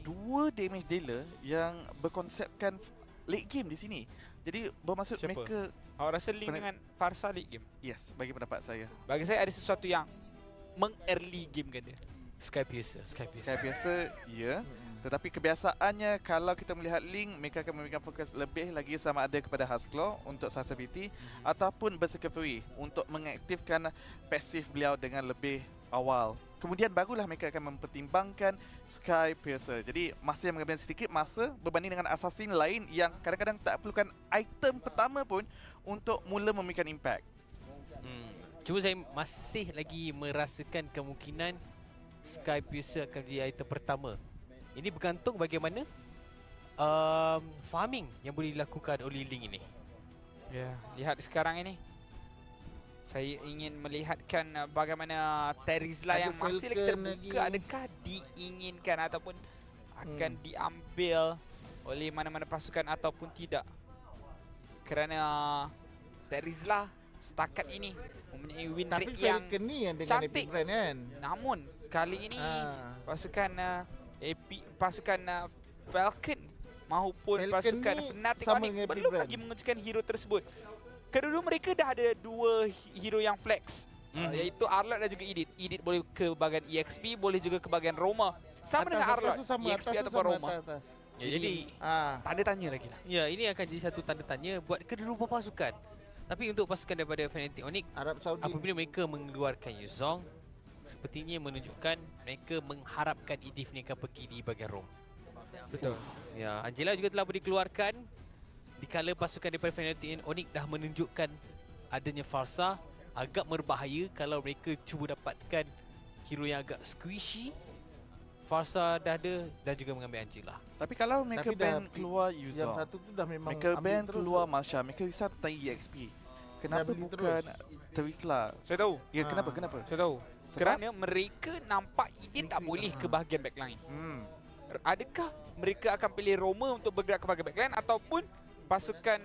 2 damage dealer yang berkonsepkan late game di sini. Jadi bermaksud Siapa? mereka Awak rasa Link dengan Farsa league game? yes, bagi pendapat saya. Bagi saya ada sesuatu yang meng-early game kan dia. Sky Piercer. Sekali biasa, ya. Tetapi kebiasaannya kalau kita melihat Link, mereka akan memberikan fokus lebih lagi sama ada kepada Husklaw untuk susceptibility ataupun Berserker Fury untuk mengaktifkan pasif beliau dengan lebih awal. Kemudian barulah mereka akan mempertimbangkan Sky Piercer. Jadi masih mengambil sedikit masa berbanding dengan assassin lain yang kadang-kadang tak perlukan item pertama pun untuk mula memberikan impact. Cuma saya masih lagi merasakan kemungkinan Sky Piercer akan menjadi item pertama. Ini bergantung bagaimana farming yang boleh dilakukan oleh Link ini. Ya, lihat sekarang ini. Saya ingin melihatkan bagaimana Terizla Ada yang masih lagi Falcon terbuka lagi. adakah diinginkan ataupun akan diambil oleh mana-mana pasukan ataupun tidak. Kerana Terizla setakat ini mempunyai win Tapi rate yang Falcon ni yang dengan cantik. Epic Brand kan. namun kali ini pasukan pasukan Falcon maupun Falcon pasukan ni Fnatic sama Onyx dengan Epic belum Brand. lagi mengejutkan hero tersebut. Kedua-dua mereka dah ada 2 hero yang flex, iaitu Arlot dan juga Edith. Edith boleh ke bahagian EXP, boleh juga ke bahagian Roma. Sama dengan Arlot, EXP ataupun Roma. Ya, jadi Tanda tanya lagi lah. ya, ini akan jadi satu tanda tanya buat kedua-dua pasukan. Tapi untuk pasukan daripada Fnatic Onyx, Arab Saudi. apabila mereka mengeluarkan Yuzong, sepertinya menunjukkan mereka mengharapkan Edith ni akan pergi di bahagian Rome. Betul. Ya, Angela juga telah dikeluarkan dikala pasukan daripada Fnatic Onyx dah menunjukkan adanya Farsa. Agak berbahaya kalau mereka cuba dapatkan hero yang agak squishy. Farsa dah ada dan juga mengambil anjing lah. Tapi kalau mereka Tapi dah ban keluar user, Yang satu tu dah memang mereka ambil ban terus keluar tu. Masha, mereka risau tentang EXP. Kenapa beli bukan terus. Terisla? Saya tahu. Ya, kenapa? Kenapa? Saya tahu. Kerana mereka nampak ini tak boleh ke bahagian backline. Adakah mereka akan pilih Roma untuk bergerak ke bahagian backline ataupun pasukan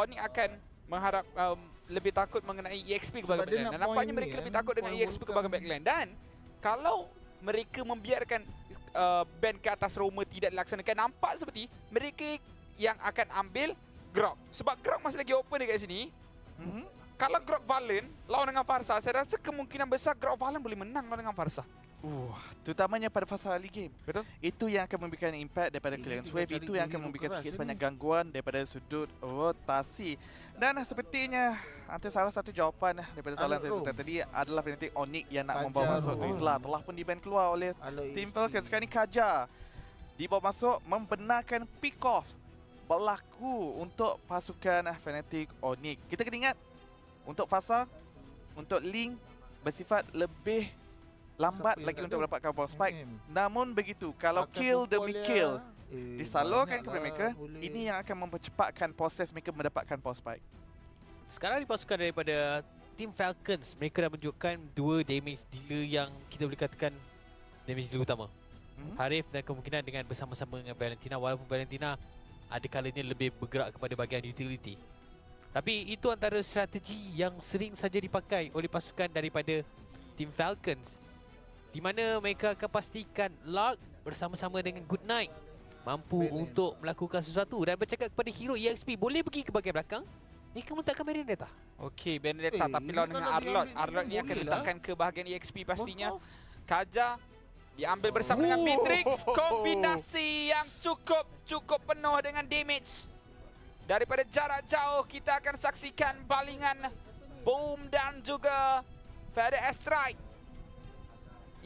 Onyx akan mengharap lebih takut mengenai EXP ke bahagian Sebab dia backline? nak Dan nampaknya point mereka ni, lebih kan, takut dengan point EXP ke World bahagian Cup backline. Dan kalau mereka membiarkan ban ke atas Roma tidak dilaksanakan, nampak seperti mereka yang akan ambil Grok. Sebab Grok masih lagi open dekat sini. Kalau Grok Valen lawan dengan Farsa, saya rasa kemungkinan besar Grok Valen boleh menang lawan dengan Farsa. Terutamanya pada fasa early game. Betul? Itu yang akan memberikan impact daripada clearance wave. Itu yang akan memberikan sikit sebanyak gangguan daripada sudut rotasi. Dan sepertinya antara salah satu jawapan daripada soalan saya tadi adalah Fnatic Onyx yang nak membawa masuk Rizla. Telah pun di-ban keluar oleh Team Falcons. Sekarang ni Kaja dibawa masuk membenarkan pick off berlaku untuk pasukan Fnatic Onyx. Kita kena ingat untuk fasa, untuk Link bersifat lebih lambat lagi untuk mendapatkan power spike. Namun begitu, kalau kill demi kill disalurkan kepada mereka, ini yang akan mempercepatkan proses mereka mendapatkan power spike. Sekarang di pasukan daripada Team Falcons, mereka dah menunjukkan 2 damage dealer yang kita boleh katakan damage dealer utama. Harif dan kemungkinan dengan bersama-sama dengan Valentina, walaupun Valentina ada kalanya lebih bergerak kepada bahagian utility. Tapi itu antara strategi yang sering saja dipakai oleh pasukan daripada Team Falcons, di mana mereka akan pastikan Lark bersama-sama dengan Goodnight mampu untuk melakukan sesuatu dan bercakap kepada hero EXP boleh pergi ke bahagian belakang. Mereka meletakkan Benedetta. Okey, Benedetta tapi lawan dengan Arlot. Arlot ni akan letakkan ke bahagian EXP pastinya. Kaja diambil bersama dengan Matrix. Kombinasi yang cukup penuh dengan damage. Daripada jarak jauh kita akan saksikan balingan boom dan juga Feather Airstrike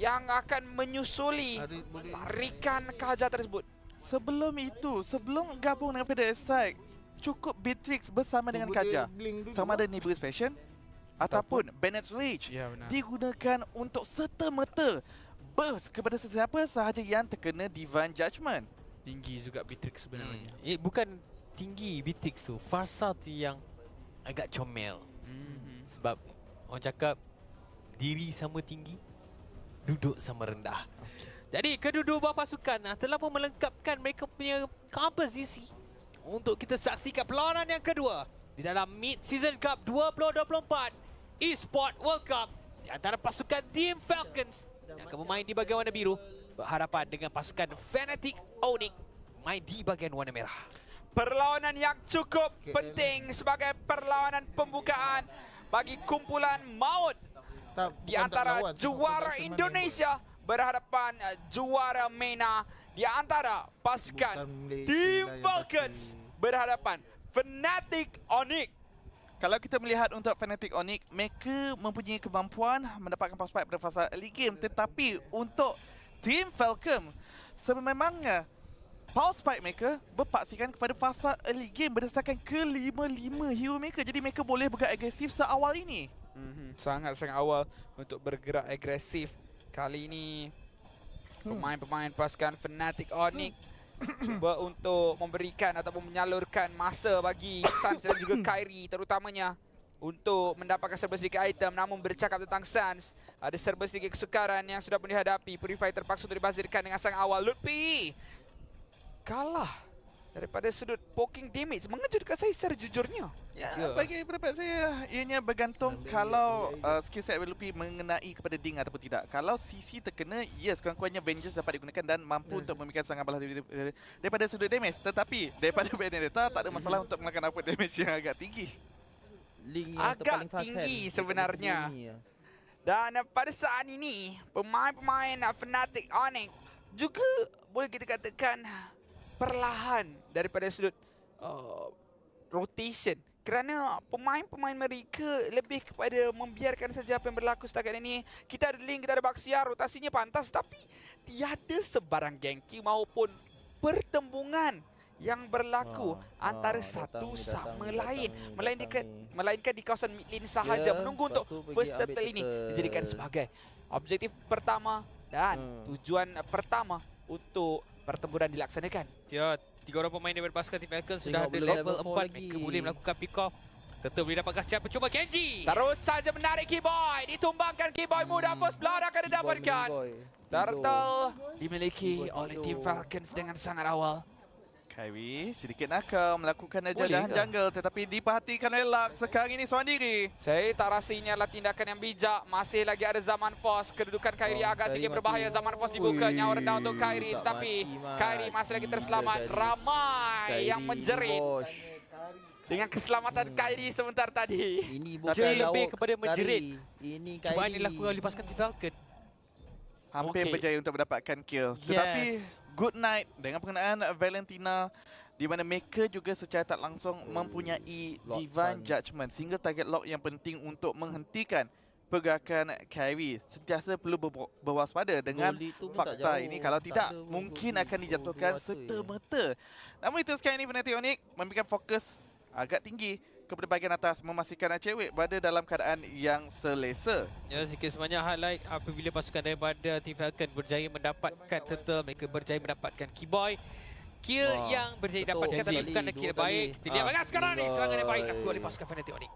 yang akan menyusuli tarikan Kaja tersebut. Sebelum itu, sebelum gabung dengan Feather Airstrike, cukup Beatrix bersama dengan Kaja. Sama ada Nibus Fashion ataupun Bennett's Rage digunakan untuk serta-merta burst kepada sesiapa sahaja yang terkena Divine Judgment. Tinggi juga Beatrix sebenarnya. Bukan tinggi Beatrix tu, Farsa tu yang agak comel. Sebab orang cakap diri sama tinggi, duduk sama rendah. Jadi kedua-dua pasukan telah pun melengkapkan mereka punya komposisi untuk kita saksikan perlawanan yang kedua di dalam Mid-Season Cup 2024 Esport World Cup di antara pasukan Team Falcons yang akan bermain di bahagian warna biru berhadapan dengan pasukan Fnatic Onyx main di bahagian warna merah. Perlawanan yang cukup penting sebagai perlawanan pembukaan bagi kumpulan maut di antara juara Indonesia berhadapan juara MENA, di antara pasukan Team Falcons berhadapan Fnatic Onyx. Kalau kita melihat untuk Fnatic Onyx, mereka mempunyai kemampuan mendapatkan power spike pada fasa early game, tetapi untuk Team Falcon sememangnya power spike mereka berpaksikan kepada fasa early game berdasarkan ke-5 hero mereka. Jadi mereka boleh bergerak agresif seawal ini. Sangat-sangat awal untuk bergerak agresif. Kali ini pemain-pemain pasukan Fnatic Onyx cuba untuk memberikan ataupun menyalurkan masa bagi Suns dan juga Kyrie terutamanya untuk mendapatkan serba sedikit item. Namun bercakap tentang Suns, ada serba sedikit kesukaran yang sudah pun dihadapi. Purify terpaksa untuk dibazirkan dengan sang awal. Lutfi kalah daripada sudut poking damage. Mengejutkan saya secara jujurnya. Ya, bagi pendapat saya, ianya bergantung kalau skill set LP mengenai kepada Ding ataupun tidak. Kalau CC terkena, yes, kurang-kurangnya Vengeance dapat digunakan dan mampu untuk memberikan serangan balas daripada sudut damage. Tetapi daripada Benedetta tak ada masalah untuk melakukan apa damage yang agak tinggi. Agak tinggi sebenarnya. Dan pada saat ini, pemain-pemain Fnatic Onyx juga boleh kita katakan perlahan daripada sudut rotation, kerana pemain-pemain mereka lebih kepada membiarkan saja apa yang berlaku setakat ini. Kita ada Link, kita ada Baxia, rotasinya pantas, tapi tiada sebarang gengki maupun pertembungan yang berlaku antara satu sama lain, melainkan di kawasan mid lane sahaja, menunggu untuk first turtle ini dijadikan sebagai objektif pertama Dan tujuan pertama untuk pertempuran dilaksanakan. Ya, 3 orang pemain daripada pasukan Team Falcons sudah Tengok ada boleh level level 4. 4 lagi. Mereka boleh melakukan pick off. Tentu boleh dapatkan siapa cuba Kenji. Terus saja menarik Keyboy. Ditumbangkan Keyboy mudah. First blood akan didapatkan. Turtle dimiliki oleh Team Falcons dengan sangat awal. Kyrie sedikit nakal melakukan Boleh jalan ke? jungle tetapi diperhatikan elak sekarang ini seorang diri. Saya tak rasa ini adalah tindakan yang bijak. Masih lagi ada zaman pos. Kedudukan Kyrie agak sedikit berbahaya. Zaman pos dibuka. Nyawa rendah untuk Kyrie. Tetapi Kyrie masih lagi terselamat. Ramai yang menjerit dengan keselamatan Kyrie sebentar tadi. Ini bukan Jadi lebih lawak kepada menjerit. Ini Cubaan Kyrie. yang dilakukan oleh pasukan Team Falcon. Hampir Okey. berjaya untuk mendapatkan kill. Tetapi good night dengan penggunaan Valentina di mana mereka juga secara tak langsung mempunyai Lock Divine Suns. Judgment sehingga target lock yang penting untuk menghentikan pergerakan Kyrie. Sentiasa perlu berwaspada dengan Goal itu pun tak fakta jauh. ini. Kalau Tak tidak, ada mungkin gol akan di dijatuhkan mata, serta-merta. Namun itu sekarang ini Fnatic Onyx memberikan fokus agak tinggi kepada bahagian atas, memastikan cewek berada dalam keadaan yang selesa. Ya, sikit sebanyak highlight apabila pasukan daripada Team Falcon berjaya mendapatkan turtle, mereka berjaya mendapatkan Keyboy. Kill Wah, yang berjaya betul. dapatkan tapi Kali, bukanlah kill dua baik. kali. Kita lihat bagaimana sekarang ni serangan yang baik Keyboy. dilakukan oleh pasukan Fnatic Onyx.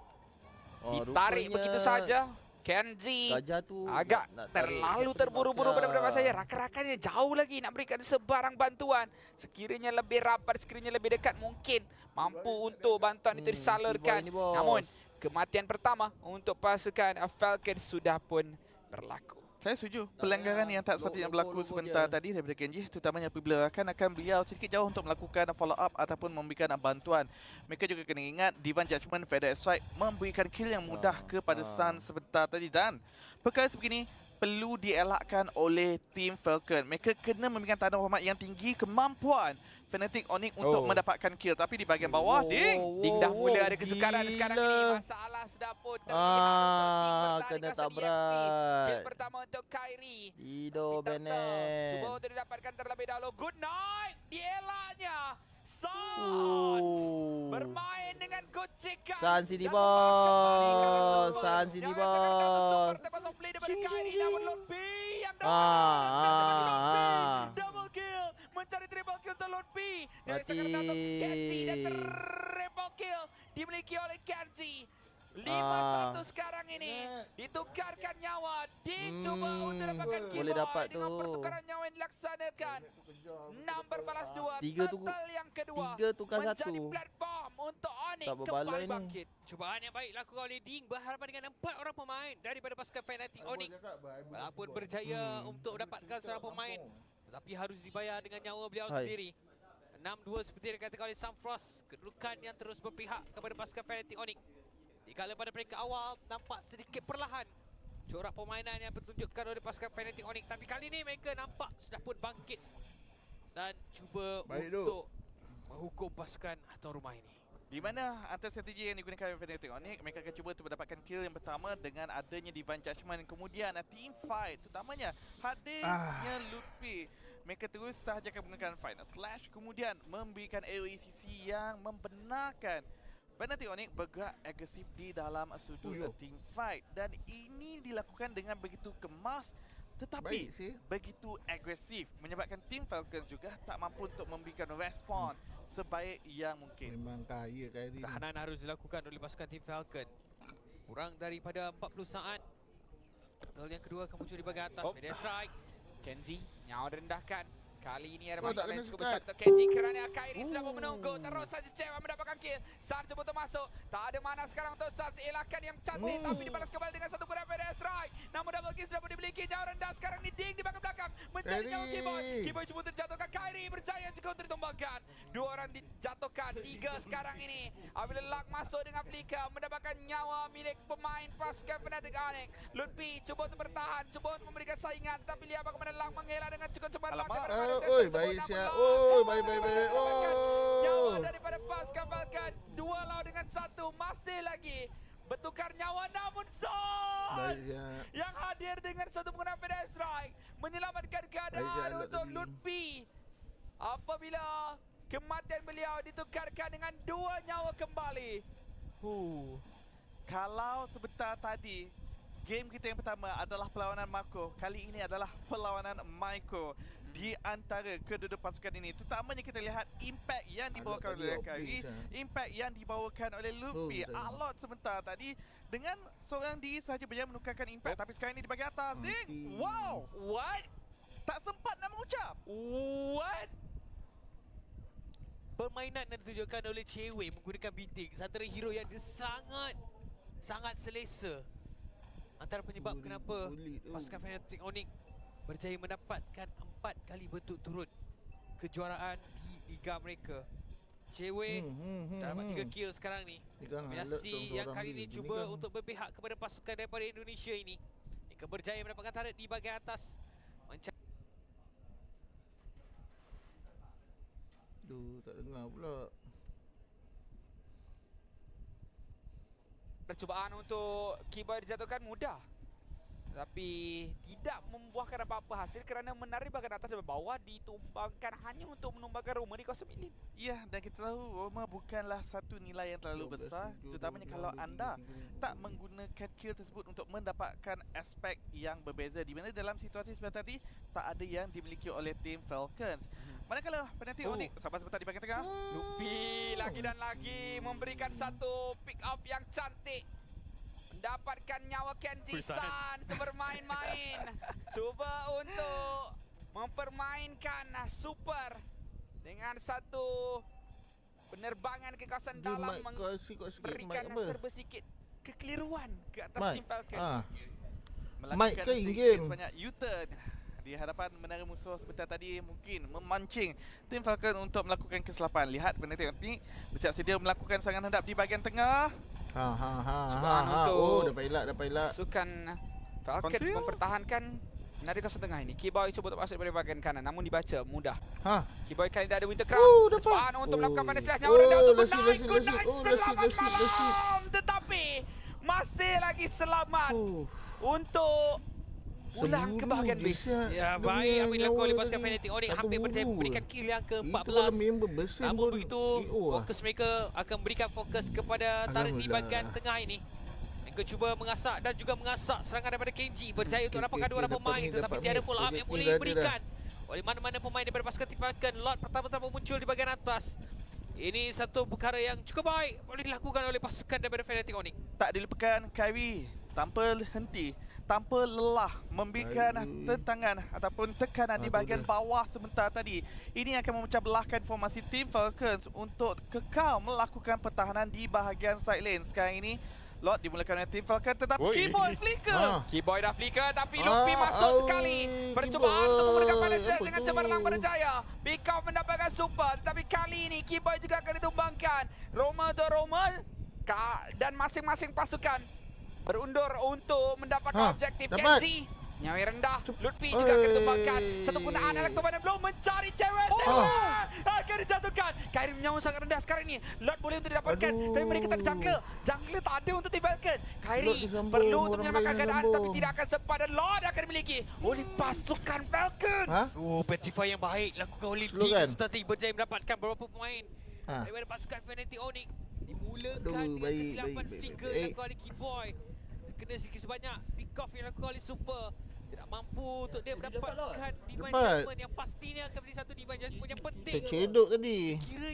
Ditarik begitu saja. Kenji Gajah tu agak nak tarik. terlalu terburu-buru pada pendapat saya. Rakan-rakannya jauh lagi nak berikan sebarang bantuan. Sekiranya lebih rapat, sekiranya lebih dekat, mungkin mampu untuk bantuan itu disalurkan. Keyboy ni, bos. Namun kematian pertama untuk pasukan Falcons sudah pun berlaku. Saya setuju. Pelanggaran yang tak sepatutnya berlaku sebentar tadi daripada Kenji, terutamanya apabila akan beliau sedikit jauh untuk melakukan follow up ataupun memberikan bantuan. Mereka juga kena ingat Divine Judgment Feather Strike memberikan kill yang mudah kepada Sun sebentar tadi, dan perkara sebegini perlu dielakkan oleh Team Falcon. Mereka kena memberikan tanda hormat yang tinggi kemampuan Fnatic Onyx untuk mendapatkan kill. Tapi di bahagian bawah, Ding Dah mula ada kesukaran sekarang ini. Masalah sudah pun terlihat untuk Ding bertahan kena dengan tabrak. EXP. Kill pertama untuk Kyrie. Ido Cuba Bennett. untuk didapatkan terlebih dahulu. Good night. Dielaknya. Suns bermain dengan gocekan. Suns sini, dan melepaskan balik ke arah bos. Super. Suns sini, Yang akan datang bos. Super tebas of play daripada Kyrie. Namun Lord B yang double kill. Mencari triple kill untuk Lord B. Yang Mati. akan datang Kenji dan triple kill dimiliki oleh Kenji. 5-1 sekarang ini. Ditukarkan nyawa. Ding coba untuk dapatkan Keyboy. Boleh dapat dengan tu. pertukaran nyawa yang dilaksanakan. 6 berbalas 2. Tiga tu- Total yang kedua. tiga tukar menjadi satu. platform untuk Onyx Tak berbaloi kembali ni. bangkit. Cubaan yang baik dilakukan oleh Ding berhadapan dengan 4 orang pemain daripada pasukan Fnatic Onyx. Walaupun berjaya untuk dapatkan seorang pemain, tetapi harus dibayar dengan nyawa beliau Hai. sendiri. 6-2 seperti yang dikatakan oleh Sam Frost. Kedudukan yang terus berpihak kepada pasukan Fnatic Onyx. Dikala pada peringkat awal nampak sedikit perlahan corak permainan yang ditunjukkan oleh pasukan Fnatic Onyx, tapi kali ini mereka nampak sudah pun bangkit dan cuba untuk menghukum pasukan tuan rumah ini. di mana antara strategi yang digunakan oleh Fnatic Onyx, mereka akan cuba untuk mendapatkan kill yang pertama dengan adanya Divine Judgment, kemudian team fight, terutamanya hadirnya Lutfi. Mereka terus sahaja akan menggunakan Final Slash, kemudian memberikan AOE yang membenarkan Fnatic Onyx bergerak agresif di dalam sudut team fight, dan ini dilakukan dengan begitu kemas tetapi Baik sih. begitu agresif, menyebabkan Team Falcons juga tak mampu untuk memberikan respon sebaik yang mungkin. Memang kaya Kyrie. Tahanan harus dilakukan oleh pasukan Team Falcon. Kurang daripada 40 saat. Total yang kedua akan muncul di bahagian atas. Media strike. Kenji nyawa direndahkan. Kali ini ada Oh, tak masalah yang kena cukup sekat. besar untuk Kenji kerana Kyrie sudah pun menunggu. Terus saja Cewa mendapatkan kill. Sun cuba untuk masuk. Tak ada mana sekarang untuk Sun. Elakkan yang cantik tapi dibalas kembali dengan satu buah pedal strike. Namun double kill sudah pun dimiliki. Nyawa rendah sekarang ni Ding di belakang. Mencari nyawa Keyboy. Keyboy cuba terjatuhkan. Kyrie berjaya juga untuk ditumbangkan. 2 orang dijatuhkan. 3 sekarang ini. Apabila Luck masuk dengan Plika mendapatkan nyawa milik pemain pasukan Fnatic Onyx. Lutfi cuba untuk bertahan. Cuba untuk memberikan saingan. Tapi lihat bagaimana Luck mengelak dengan cukup cemerlang. Oi, baik siap. Oi, baik. Nyawa Oh. daripada pasukan Falcon. 2 lawan dengan 1. Masih lagi bertukar nyawa, namun Baik Suns siap. yang hadir dengan satu penggunaan pedal strike menyelamatkan Baik keadaan siap, untuk tadi. Lutfi. Apabila kematian beliau ditukarkan dengan 2 nyawa kembali. Kalau sebentar tadi game kita yang pertama adalah perlawanan Mako. Kali ini adalah perlawanan Maiko. Di antara kedua-dua pasukan ini, terutamanya kita lihat impact yang dibawakan oleh KOHAI, impact yang dibawakan oleh Mlbb. Alot sebentar tadi dengan seorang diri sahaja berjaya menukarkan impact, tapi sekarang ini di bahagian atas. Ding! Wow! What? Tak sempat nak mengucap. What? Permainan yang ditunjukkan oleh Cewek menggunakan beating, antara hero yang dia sangat selesa. Antara penyebab kenapa pasukan Fnatic Onyx berjaya mendapatkan 4 kali berturut-turut kejuaraan di liga mereka. Cewek dah dapat 3 kill sekarang ni. Kombinasi yang kali ini cuba untuk berpihak kepada pasukan daripada Indonesia ini. Mereka berjaya mendapatkan turret di bahagian atas. Aduh, tak dengar pula. Percubaan untuk KOHAI dijatuhkan mudah, tapi tidak membuahkan apa-apa hasil kerana menari bahagian atas dan bawah ditumbangkan hanya untuk menumbangkan rumah di kawasan midlane. Ya, dan kita tahu Roma bukanlah satu nilai yang terlalu besar, terutamanya kalau anda tak menggunakan kill tersebut untuk mendapatkan aspek yang berbeza, di mana dalam situasi seperti tadi tak ada yang dimiliki oleh tim Falcons. Manakala Fnatic Onyx sabar sebentar di bahagian tengah. Lupi lagi dan lagi memberikan satu pick up yang cantik. Mendapatkan nyawa Kenji San sebermain-main. Cuba untuk mempermainkan Super dengan satu penerbangan ke kawasan dalam, memberikan serba sikit kekeliruan ke atas tim Falcons. Melakukan sedikit sebanyak U-turn di hadapan menara musuh sebentar tadi, mungkin memancing tim Falcon untuk melakukan kesilapan. Lihat Fnatic Onyx bersiap sedia melakukan serangan hadap di bahagian tengah. Cubaan untuk dapat elak. pasukan Falcons mempertahankan menara kawasan tengah ini. KOHAI cuba untuk masuk dari bahagian kanan, namun dibaca mudah. KOHAI kali ini ada Winter Crown. Cubaan untuk melakukan pada slash nyawa rendah untuk menaik. Good night, selamat malam. Tetapi masih lagi selamat untuk ulang ke bahagian base. Ya, baik apa yang dilakukan oleh pasukan Fnatic Onyx, hampir berjaya memberikan kill yang ke-14. Namun begitu, fokus mereka akan memberikan fokus kepada turret di bahagian tengah ini. Mereka cuba mengasak dan juga mengasak serangan daripada Kenji. Berjaya untuk dapatkan 2 orang pemain, tetapi tiada follow up yang boleh diberikan oleh mana-mana pemain daripada pasukan tim Falcon. Lord pertama-tama muncul di bahagian atas. Ini satu perkara yang cukup baik boleh dilakukan oleh pasukan daripada Fnatic Onyx. Tak dilupakan KOHAI tanpa henti, tanpa lelah memberikan tentangan ataupun tekanan di bahagian bawah sebentar tadi. Ini akan memecah belahkan formasi tim Falcons untuk kekal melakukan pertahanan di bahagian side lane. Sekarang ini Lord dimulakan oleh tim Falcon, tetapi KOHAI flicker. KOHAI dah flicker, tapi Lupi masuk sekali. Percubaan untuk menggunakan Palace Dash dengan cemerlang berjaya. Pick up mendapatkan super, tetapi kali ini KOHAI juga akan ditumbangkan. Roma untuk Roma dan masing-masing pasukan berundur untuk mendapatkan objektif. Kenji nyawa rendah. Lutfi juga akan ditumbangkan. Satu gunaan elektrobanan belum mencari cewek. Akan dijatuhkan. Kairi nyawa sangat rendah sekarang ini. Lord boleh untuk didapatkan, tapi mereka tak ada jungle. Jungle tak ada untuk dibalkan. Kairi perlu untuk menyelamatkan keadaan, tapi tidak akan sempat, dan Lord akan dimiliki oleh pasukan Falcons. Petrify yang baik lakukan oleh Dig tadi, berjaya mendapatkan beberapa pemain daripada pasukan Fnatic Onyx. Dimulakan dengan kesilapan flicker yang dilakukan oleh KOHAI. Kena sikit sebanyak pick off yang dilakukan oleh Super. Tidak mampu untuk dia mendapatkan divine judgment yang pastinya akan menjadi satu divine judgment yang penting. Tercedok tadi.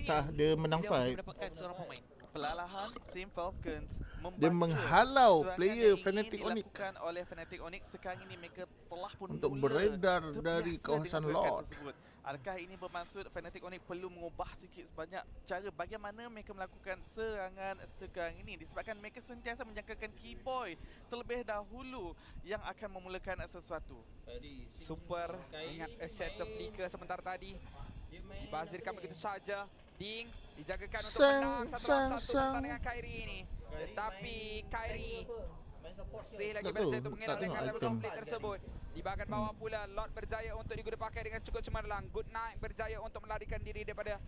Tak ada menang fight. Mendapatkan seorang pemain. Pelalahan tim Falcons dia menghalau player Fnatic Onyx dilakukan oleh Fnatic Onyx. Sekarang ini mereka telah pun untuk beredar dari kawasan Lord. Adakah ini bermaksud Fnatic Onyx perlu mengubah sikit sebanyak cara bagaimana mereka melakukan serangan sekarang ini, disebabkan mereka sentiasa menjangkakan KOHAI terlebih dahulu yang akan memulakan sesuatu. Super dengan set flicker sebentar tadi dibazirkan begitu saja. Ding dijagakan untuk menang satu lawan satu pertandingan Kairi ini. Tetapi Kairi masih lagi berjaya untuk mengelak dengan level complete tersebut. Di bahagian bawah pula Lord berjaya untuk digunakan pakai dengan cukup cemerlang. Good night berjaya untuk melarikan diri daripada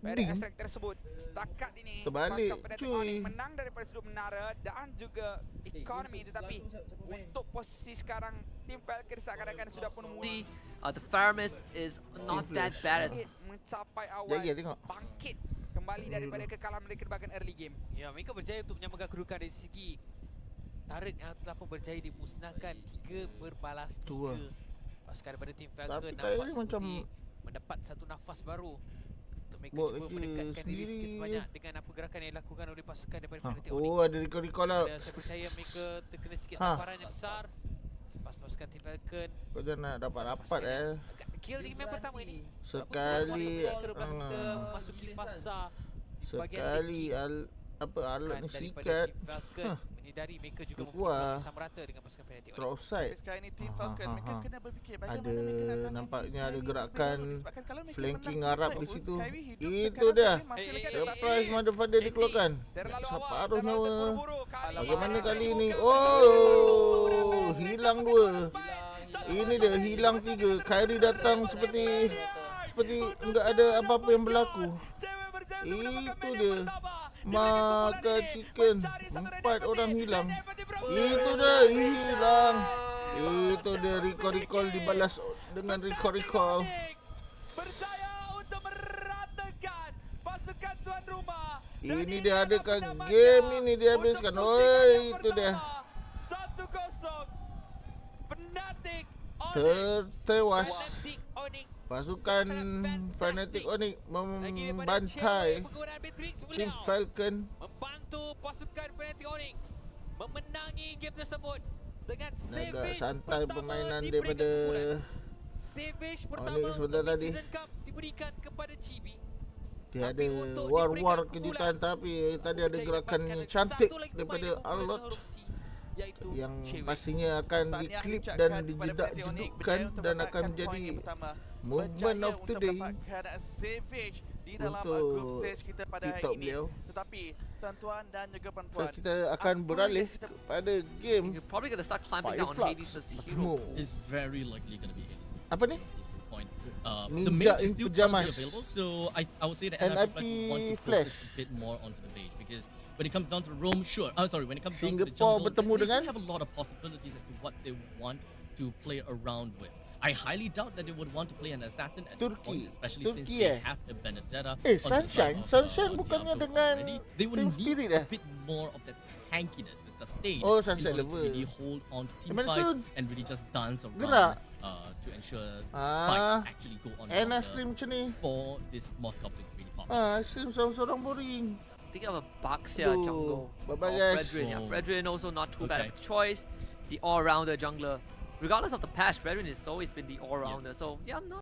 extract tersebut. Setakat ini pasukan Fnatic Onyx menang daripada sudut menara dan juga ekonomi, tetapi untuk posisi sekarang tim Falcons seakan-akan sudah pun mulai the farmers is not that bad as mencapai awal bangkit kembali daripada kekalahan mereka di bahagian early game. Ya, mereka berjaya untuk menyamakan kedudukan dari segi turret yang telah pun berjaya dimusnahkan 3 berbalas 3. Tu lah. Pasukan daripada tim Tapi Falcon KOHAI nampak ni seperti macam mendapat satu nafas baru untuk mereka buat cuba kerja mendekatkan diri sendiri. sikit sebanyak dengan apa gerakan yang dilakukan oleh pasukan daripada Ha. Fnatic Onyx. Oh, ada recall lah. Saya percaya mereka terkena sikit Ha. tamparan yang besar. Lepas pasukan tim Falcon Kau jangan nak dapat-dapat kill di game pertama ini. Sekali Kita memasuki fasa sekali alat ni sikat. menyedari mereka juga Kuat. sama rata dengan pasukan Fnatic Onyx. Crosside. Tapi sekarang ni tim Falcon mereka kena berfikir Ada bagaimana mereka nak tangani nampaknya ada Kyrie gerakan terlebih dahulu. Sebabkan kalau mereka flanking menang Arab fight di pun, situ. Kyrie hidup Itu tekanan dia. saya masih lagi ada Surprise motherfucker dikeluarkan. Terlalu Separuh awal, nyawa. terburu-buru. Kali Bagaimana ini kali dibuka ni? bersama Oh, satu. hilang 2. Ini dia hilang 3. Kyrie datang seperti enggak ada apa-apa yang berlaku. Cewek berjaya untuk Itu mendapatkan dia. media pertama. Maka chicken. Mencari satu 4 orang identity. hilang. Identity from Itu Cewek. dia hilang. Itu dia recall dibalas dengan recall. Berjaya untuk meratakan pasukan tuan rumah. Dan Ini dia adakah namanya game ini dihabiskan. untuk pusingan Oi, yang itu dia. pertama. 1-0 Fnatic Onyx. Tertewas. Fnatic Onyx Pasukan Fnatic Onyx membantai penggunaan Matrix tim pula Falcon. membantu pasukan Fnatic Onyx memenangi game tersebut dengan Agak savage santai pertama permainan diberikan daripada keunggulan. Savage pertama Onyx sebentar untuk tadi. Season Cup diberikan kepada Chibi. Dia Tapi ada untuk war diberikan kejutan, keunggulan, tapi tadi ada Berjaya gerakan dapatkan lagi cantik satu lagi pemain daripada yang mempunyai Arlot erupsi, iaitu yang Cewek. pastinya akan Tahniah diklip ucapkan dan kepada Fnatic Onyx dijedak-jedukkan berjaya untuk dan akan mendapatkan menjadi poin yang pertama. movement Berjaya of untuk today mendapatkan savage di dalam untuk group stage kita pada hari TikTok ini. beliau. Tetapi tuan-tuan dan juga So puan-puan, kita akan beralih kepada game You're probably gonna start clamping down on Fireflux Hades' hero bertemu. pool. Is very likely going to be Hades' Apa ni? at this point. The Ninja mage is in still Pyjamas. currently available, so I would say that NIP NIP Flash would want to Flash. focus a bit more onto the mage because when it comes down to Rome, sure. When it comes down to the Singapore jungle, bertemu they dengan still have a lot of possibilities as to what they want to play around with. I highly doubt that they would want to play an assassin at this point, especially since Turki they have a Benedetta. Eh, on the Sunshine? side of, Sunshine bukannya Diablo dengan already. They would Team need Spirit a bit more of that tankiness to sustain Oh, in Sunset order to Lover. really hold on to team Mana fights Sun? and really just dance around Gerak. to ensure Ah, fights actually go on Anna longer stream macam ni. for this Moscow to really pop. Stream seorang-seorang boring. Think of a Baxia Duh, jungle. bye-bye, Or guys. Fredrin. Yeah, Oh. Fredrin also not too bad of Okay. a choice. The all-rounder jungler. Regardless of the patch, Fredrin has always been the all-rounder. So yeah, I'm not